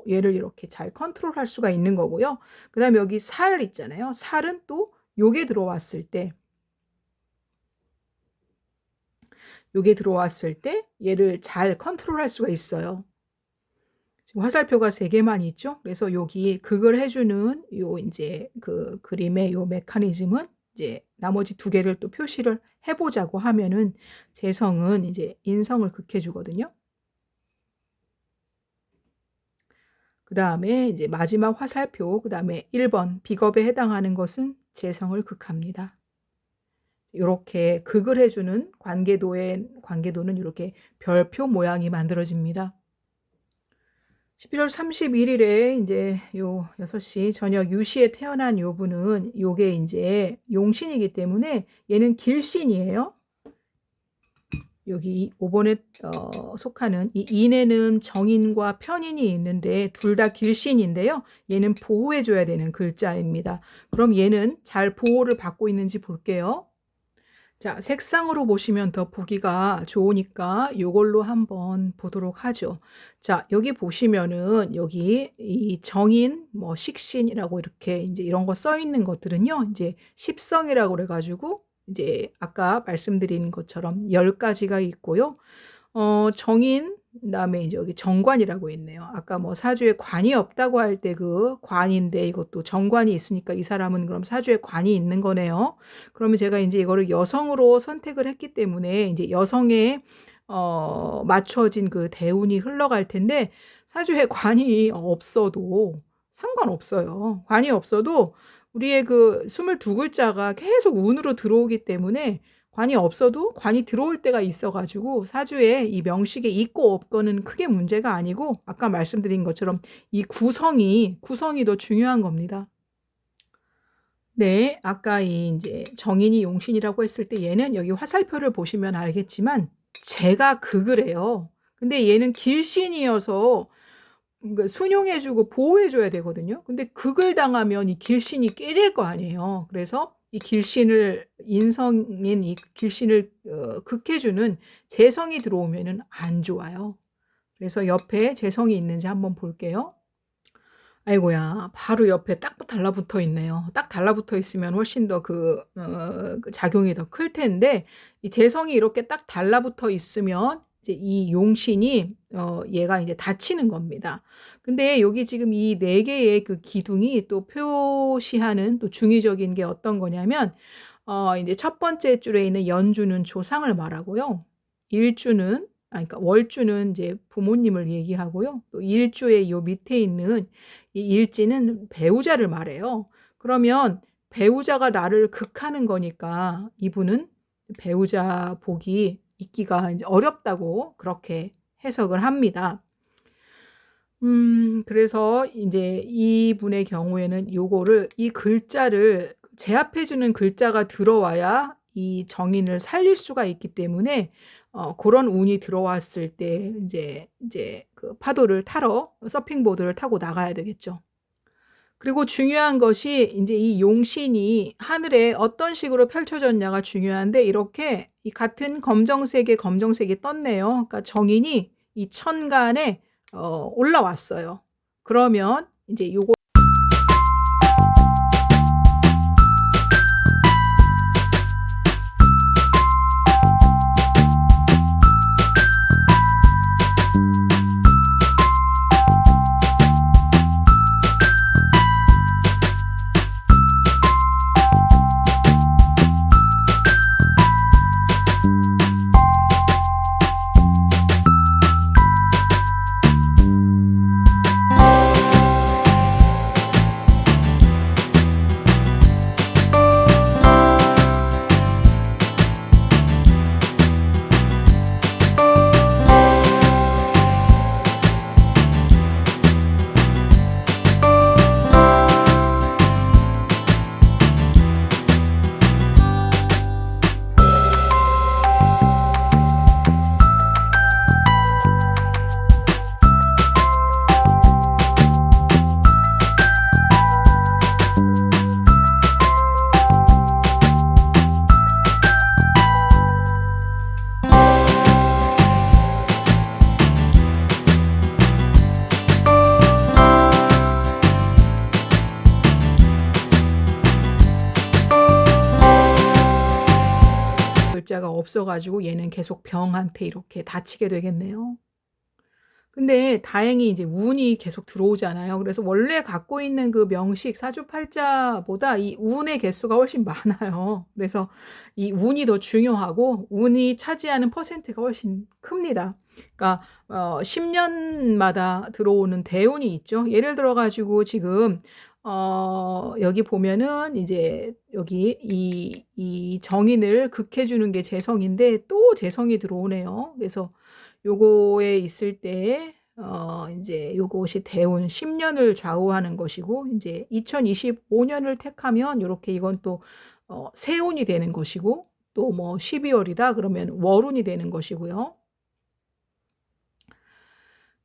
이렇게 잘 컨트롤할 수가 있는 거고요. 그다음에 여기 살 있잖아요. 살은 또 요게 들어왔을 때 얘를 잘 컨트롤할 수가 있어요. 지금 화살표가 3개만 있죠. 그래서 여기 극을 해주는 요 이제 그 그림의 요 메커니즘은 이제 나머지 2개를 또 표시를 해보자고 하면은 재성은 이제 인성을 극해주거든요. 그 다음에 이제 마지막 화살표, 그 다음에 1번 비겁에 해당하는 것은 재성을 극합니다. 이렇게 극을 해주는 관계도는 이렇게 별표 모양이 만들어집니다. 11월 31일에 이제 요 6시 저녁 유시에 태어난 요 분은 요게 이제 용신이기 때문에 얘는 길신이에요. 여기 5번에 속하는 이 인에는 정인과 편인이 있는데 둘 다 길신인데요. 얘는 보호해줘야 되는 글자입니다. 그럼 얘는 잘 보호를 받고 있는지 볼게요. 자, 색상으로 보시면 더 보기가 좋으니까 이걸로 한번 보도록 하죠. 자, 여기 보시면은 여기 이 정인, 식신이라고 이렇게 이제 이런 거 써 있는 것들은요. 이제 십성이라고 그래 가지고 이제 아까 말씀드린 것처럼 10가지가 있고요. 정인, 그다음에 이제 여기 정관이라고 있네요. 아까 사주에 관이 없다고 할 때 그 관인데 이것도 정관이 있으니까 이 사람은 그럼 사주에 관이 있는 거네요. 그러면 제가 이제 이거를 여성으로 선택을 했기 때문에 이제 여성에 맞춰진 그 대운이 흘러갈 텐데 사주에 관이 없어도 상관없어요. 관이 없어도 우리의 그 22글자가 계속 운으로 들어오기 때문에 관이 없어도 관이 들어올 때가 있어 가지고 사주에 이 명식에 있고 없고는 크게 문제가 아니고 아까 말씀드린 것처럼 이 구성이 더 중요한 겁니다. 네. 아까 이 인제 정인이 용신이라고 했을 때 얘는 여기 화살표를 보시면 알겠지만 제가 극을 해요. 근데 얘는 길신이어서 순용해 주고 보호해 줘야 되거든요. 근데 극을 당하면 이 길신이 깨질 거 아니에요. 그래서 이 길신을 인성인 이 길신을 극해 주는 재성이 들어오면은 안 좋아요. 그래서 옆에 재성이 있는지 한번 볼게요. 아이고야. 바로 옆에 딱 달라붙어 있네요. 딱 달라붙어 있으면 훨씬 더 그 작용이 더 클 텐데 이 재성이 이렇게 딱 달라붙어 있으면 이제 이 용신이 얘가 이제 닫히는 겁니다. 근데 여기 지금 이 4 개의 그 기둥이 또 표시하는 또 중의적인 게 어떤 거냐면 인제 첫 번째 줄에 있는 연주는 조상을 말하고요. 일주는 그러니까 월주는 이제 부모님을 얘기하고요. 또 일주의 요 밑에 있는 이 일지는 배우자를 말해요. 그러면 배우자가 나를 극하는 거니까 이분은 배우자 복이 있기가 인제 어렵다고 그렇게 해석을 합니다. 그래서 인제 이분의 경우에는 요거를 이 글자를 제압해 주는 글자가 들어와야 이 정인을 살릴 수가 있기 때문에 고런 운이 들어왔을 때 인제 그 파도를 타러 서핑보드를 타고 나가야 되겠죠. 그리고 중요한 것이 인제 이 용신이 하늘에 어떤 식으로 펼쳐졌냐가 중요한데 이렇게 이 같은 검정색이 떴네요. 그러니까 정인이 이 천간에 올라왔어요. 그러면 인제 요거 글자가 없어 가지고 얘는 계속 병한테 이렇게 다치게 되겠네요. 근데 다행히 이제 운이 계속 들어오잖아요. 그래서 원래 갖고 있는 그 명식 사주팔자보다 이 운의 개수가 훨씬 많아요. 그래서 이 운이 더 중요하고 운이 차지하는 퍼센트가 훨씬 큽니다. 그러니까 10 년마다 들어오는 대운이 있죠. 예를 들어 가지고 지금 여기 보면은 이제 여기 이 정인을 극해 주는 게 재성인데 또 재성이 들어오네요. 그래서 요거에 있을 때 인제 요것이 대운 10 년을 좌우하는 것이고 인제 2025 년을 택하면 요렇게 이건 또 세운이 되는 것이고 또 뭐 12 월이다 그러면 월운이 되는 것이고요.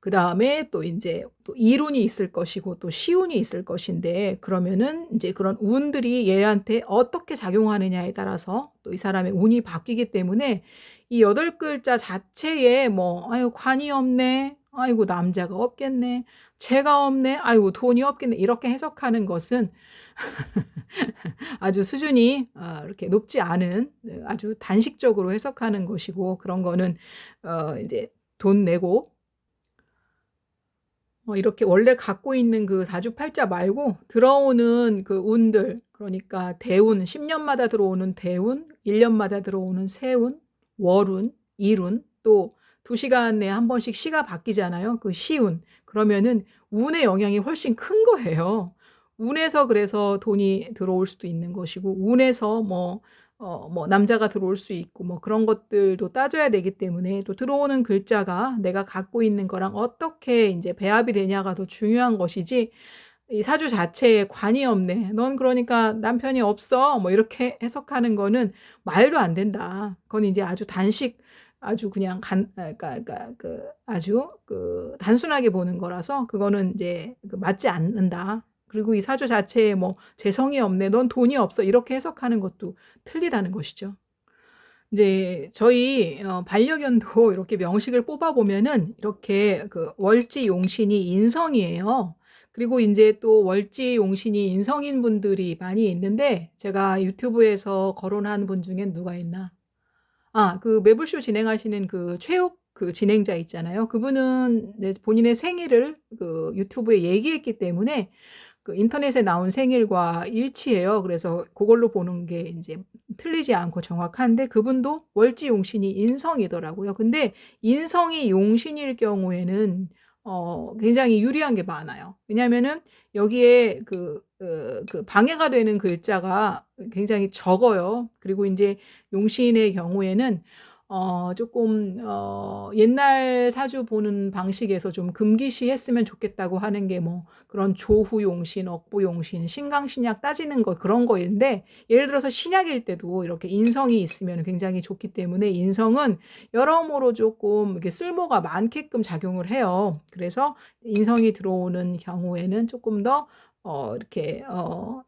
그다음에 또 인제 또 일운이 있을 것이고 또 시운이 있을 것인데 그러면은 인제 그런 운들이 얘한테 어떻게 작용하느냐에 따라서 또 이 사람의 운이 바뀌기 때문에 이 8 글자 자체에 뭐 '아유 관이 없네. 아이고 남자가 없겠네. 재가 없네. 아이고 돈이 없겠네.' 이렇게 해석하는 것은 아주 수준이 이렇게 높지 않은 아주 단식적으로 해석하는 것이고 그런 거는 인제 돈 내고 이렇게 원래 갖고 있는 그 사주팔자 말고 들어오는 그 운들 그러니까 대운 10 년마다 들어오는 대운, 1 년마다 들어오는 세운, 월운, 일운 또 2시간 내에 한 번씩 시가 바뀌잖아요. 그 시운. 그러면은 운의 영향이 훨씬 큰 거예요. 운에서 그래서 돈이 들어올 수도 있는 것이고 운에서 뭐 남자가 들어올 수 있고 뭐 그런 것들도 따져야 되기 때문에 또 들어오는 글자가 내가 갖고 있는 거랑 어떻게 인제 배합이 되냐가 더 중요한 것이지 이 사주 자체에 관이 없네. "넌 그러니까 남편이 없어." 뭐 이렇게 해석하는 거는 말도 안 된다. 그건 인제 아주 아주 그냥 그러니까 아주 단순하게 보는 거라서 그거는 인제 맞지 않는다. 그리고 이 사주 자체에 뭐 "재성이 없네. 넌 돈이 없어." 이렇게 해석하는 것도 틀리다는 것이죠. 인제 저희 반려견도 이렇게 명식을 뽑아 보면은 이렇게 월지 용신이 인성이에요. 그리고 인제 또 월지 용신이 인성인 분들이 많이 있는데 제가 유튜브에서 거론한 분 중엔 누가 있나? 매불쇼 진행하시는 최욱 진행자 있잖아요. 그분은 네 본인의 생일을 유튜브에 얘기했기 때문에 인터넷에 나온 생일과 일치해요. 그래서 고걸로 보는 게 인제 틀리지 않고 정확한데 그분도 월지 용신이 인성이더라고요. 근데 인성이 용신일 경우에는 굉장히 유리한 게 많아요. 왜냐하면은 여기에 방해가 되는 글자가 굉장히 적어요. 그리고 인제 용신의 경우에는 쪼끔 옛날 사주 보는 방식에서 좀 금기시했으면 좋겠다고 하는 게 뭐 그런 조후용신, 억부용신, 신강신약 따지는 거 그런 거인데 예를 들어서 신약일 때도 이렇게 인성이 있으면 굉장히 좋기 때문에 인성은 여러모로 쪼끔 이렇게 쓸모가 많게끔 작용을 해요. 그래서 인성이 들어오는 경우에는 쪼끔 더 이렇게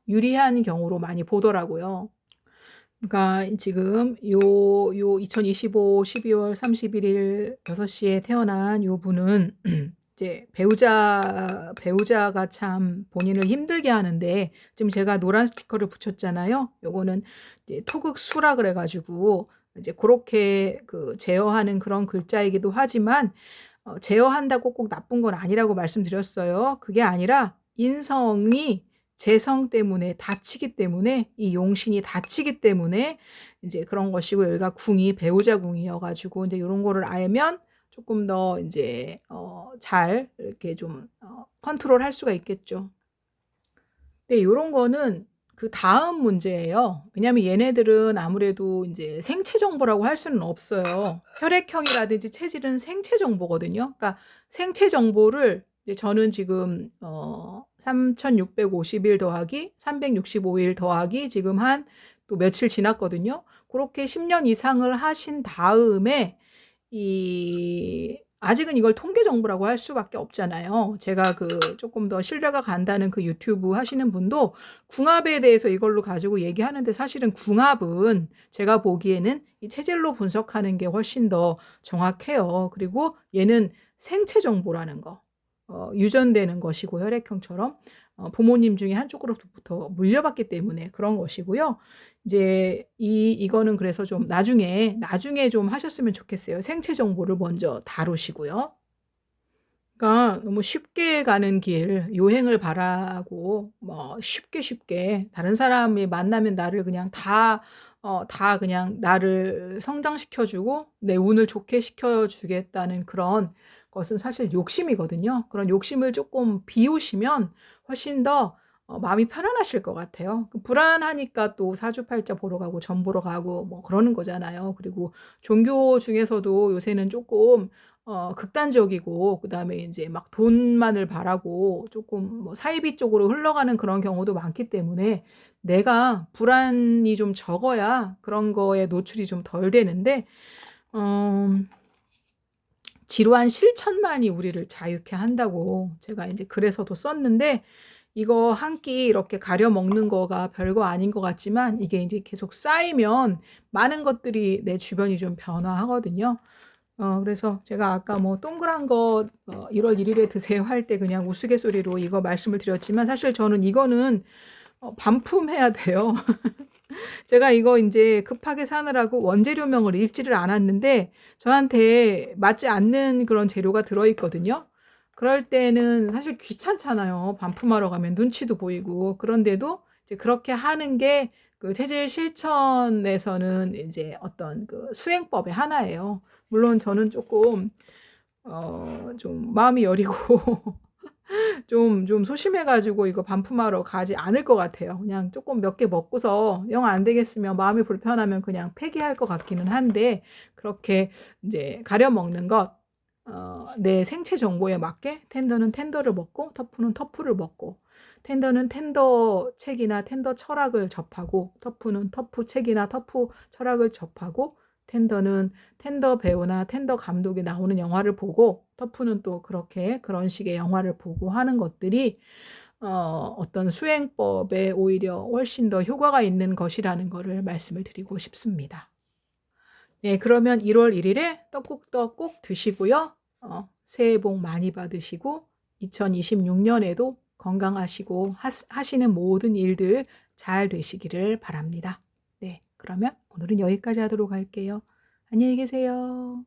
유리한 경우로 많이 보더라고요. 그러니까 지금 요 2025 12월 31일 6 시에 태어난 요 분은 이제 배우자가 참 본인을 힘들게 하는데 지금 제가 노란 스티커를 붙였잖아요. 요거는 이제 토극수라 그래 가지고 이제 고렇게 제어하는 그런 글자이기도 하지만 제어한다고 꼭 나쁜 건 아니라고 말씀드렸어요. 그게 아니라 인성이 재성 때문에 닫히기 때문에 이 용신이 닫히기 때문에 인제 그런 것이고 여기가 궁이 배우자 궁이어 가지고 인제 요런 거를 알면 쪼끔 더 인제 잘 이렇게 좀 컨트롤할 수가 있겠죠. 네 요런 거는 그다음 문제예요. 왜냐하면 얘네들은 아무래도 인제 생체 정보라고 할 수는 없어요. 혈액형이라든지 체질은 생체 정보거든요. 그러니까 생체 정보를 이제 저는 지금 3,650일 더하기 365일 더하기 지금 한 또 며칠 지났거든요. 고렇게 10년 이상을 하신 다음에 아직은 이걸 통계 정보라고 할 수밖에 없잖아요. 제가 쪼끔 더 신뢰가 간다는 유튜브 하시는 분도 궁합에 대해서 이걸로 가지고 얘기하는데 사실은 궁합은 제가 보기에는 이 체질로 분석하는 게 훨씬 더 정확해요. 그리고 얘는 생체 정보라는 거. 유전되는 것이고 혈액형처럼 부모님 중에 한쪽으로부터 물려받기 때문에 그런 것이고요. 이제 이거는 그래서 좀 나중에 좀 하셨으면 좋겠어요. 생체 정보를 먼저 다루시고요. 그러니까 너무 쉽게 가는 길 요행을 바라고 뭐 쉽게 다른 사람이 만나면 나를 그냥 다 그냥 나를 성장시켜 주고 내 운을 좋게 시켜 주겠다는 그런 것은 사실 욕심이거든요. 그런 욕심을 쪼끔 비우시면 훨씬 더 마음이 편안하실 것 같아요. 불안하니까 또 사주팔자 보러 가고 점 보러 가고 뭐 그러는 거잖아요. 그리고 종교 중에서도 요새는 쪼끔 극단적이고 그다음에 인제 막 돈만을 바라고 쪼끔 뭐 사이비 쪽으로 흘러가는 그런 경우도 많기 때문에 내가 불안이 좀 적어야 그런 거에 노출이 좀 덜 되는데 어 지루한 실천만이 우리를 자유케 한다고 제가 인제 글에서도 썼는데 이거 한 끼 이렇게 가려 먹는 거가 별거 아닌 것 같지만 이게 인제 계속 쌓이면 많은 것들이 내 주변이 좀 변화하거든요. 그래서 제가 아까 뭐 동그란 거 1월 1 일에 드세요 할 때 그냥 우스갯소리로 이거 말씀을 드렸지만 사실 저는 이거는 반품해야 돼요. 제가 이거 인제 급하게 사느라고 원재료명을 읽지를 않았는데 저한테 맞지 않는 그런 재료가 들어 있거든요. 그럴 때는 사실 귀찮잖아요. 반품하러 가면 눈치도 보이고. 그런데도 이제 그렇게 하는 게 그 체질 실천에서는 이제 어떤 그 수행법의 하나예요. 물론 저는 조금 좀 마음이 여리고 좀 소심해 가지고 이거 반품하러 가지 않을 것 같아요. 그냥 조금 몇 개 먹고서 영 안 되겠으면 마음이 불편하면 그냥 폐기할 것 같기는 한데, 그렇게 이제 가려 먹는 것, 내 생체 정보에 맞게 텐더는 텐더를 먹고 터프는 터프를 먹고, 텐더는 텐더 책이나 텐더 철학을 접하고 터프는 터프 책이나 터프 철학을 접하고, 텐더는 텐더 배우나 텐더 감독이 나오는 영화를 보고, 터프는 또 그렇게 그런 식의 영화를 보고 하는 것들이 어떤 수행법에 오히려 훨씬 더 효과가 있는 것이라는 거를 말씀을 드리고 싶습니다. 네, 그러면 1월 1일에 떡국떡 꼭 드시고요. 새해 복 많이 받으시고 2026년에도 건강하시고 하시는 모든 일들 잘 되시기를 바랍니다. 네, 그러면 오늘은 여기까지 하도록 할게요. 안녕히 계세요.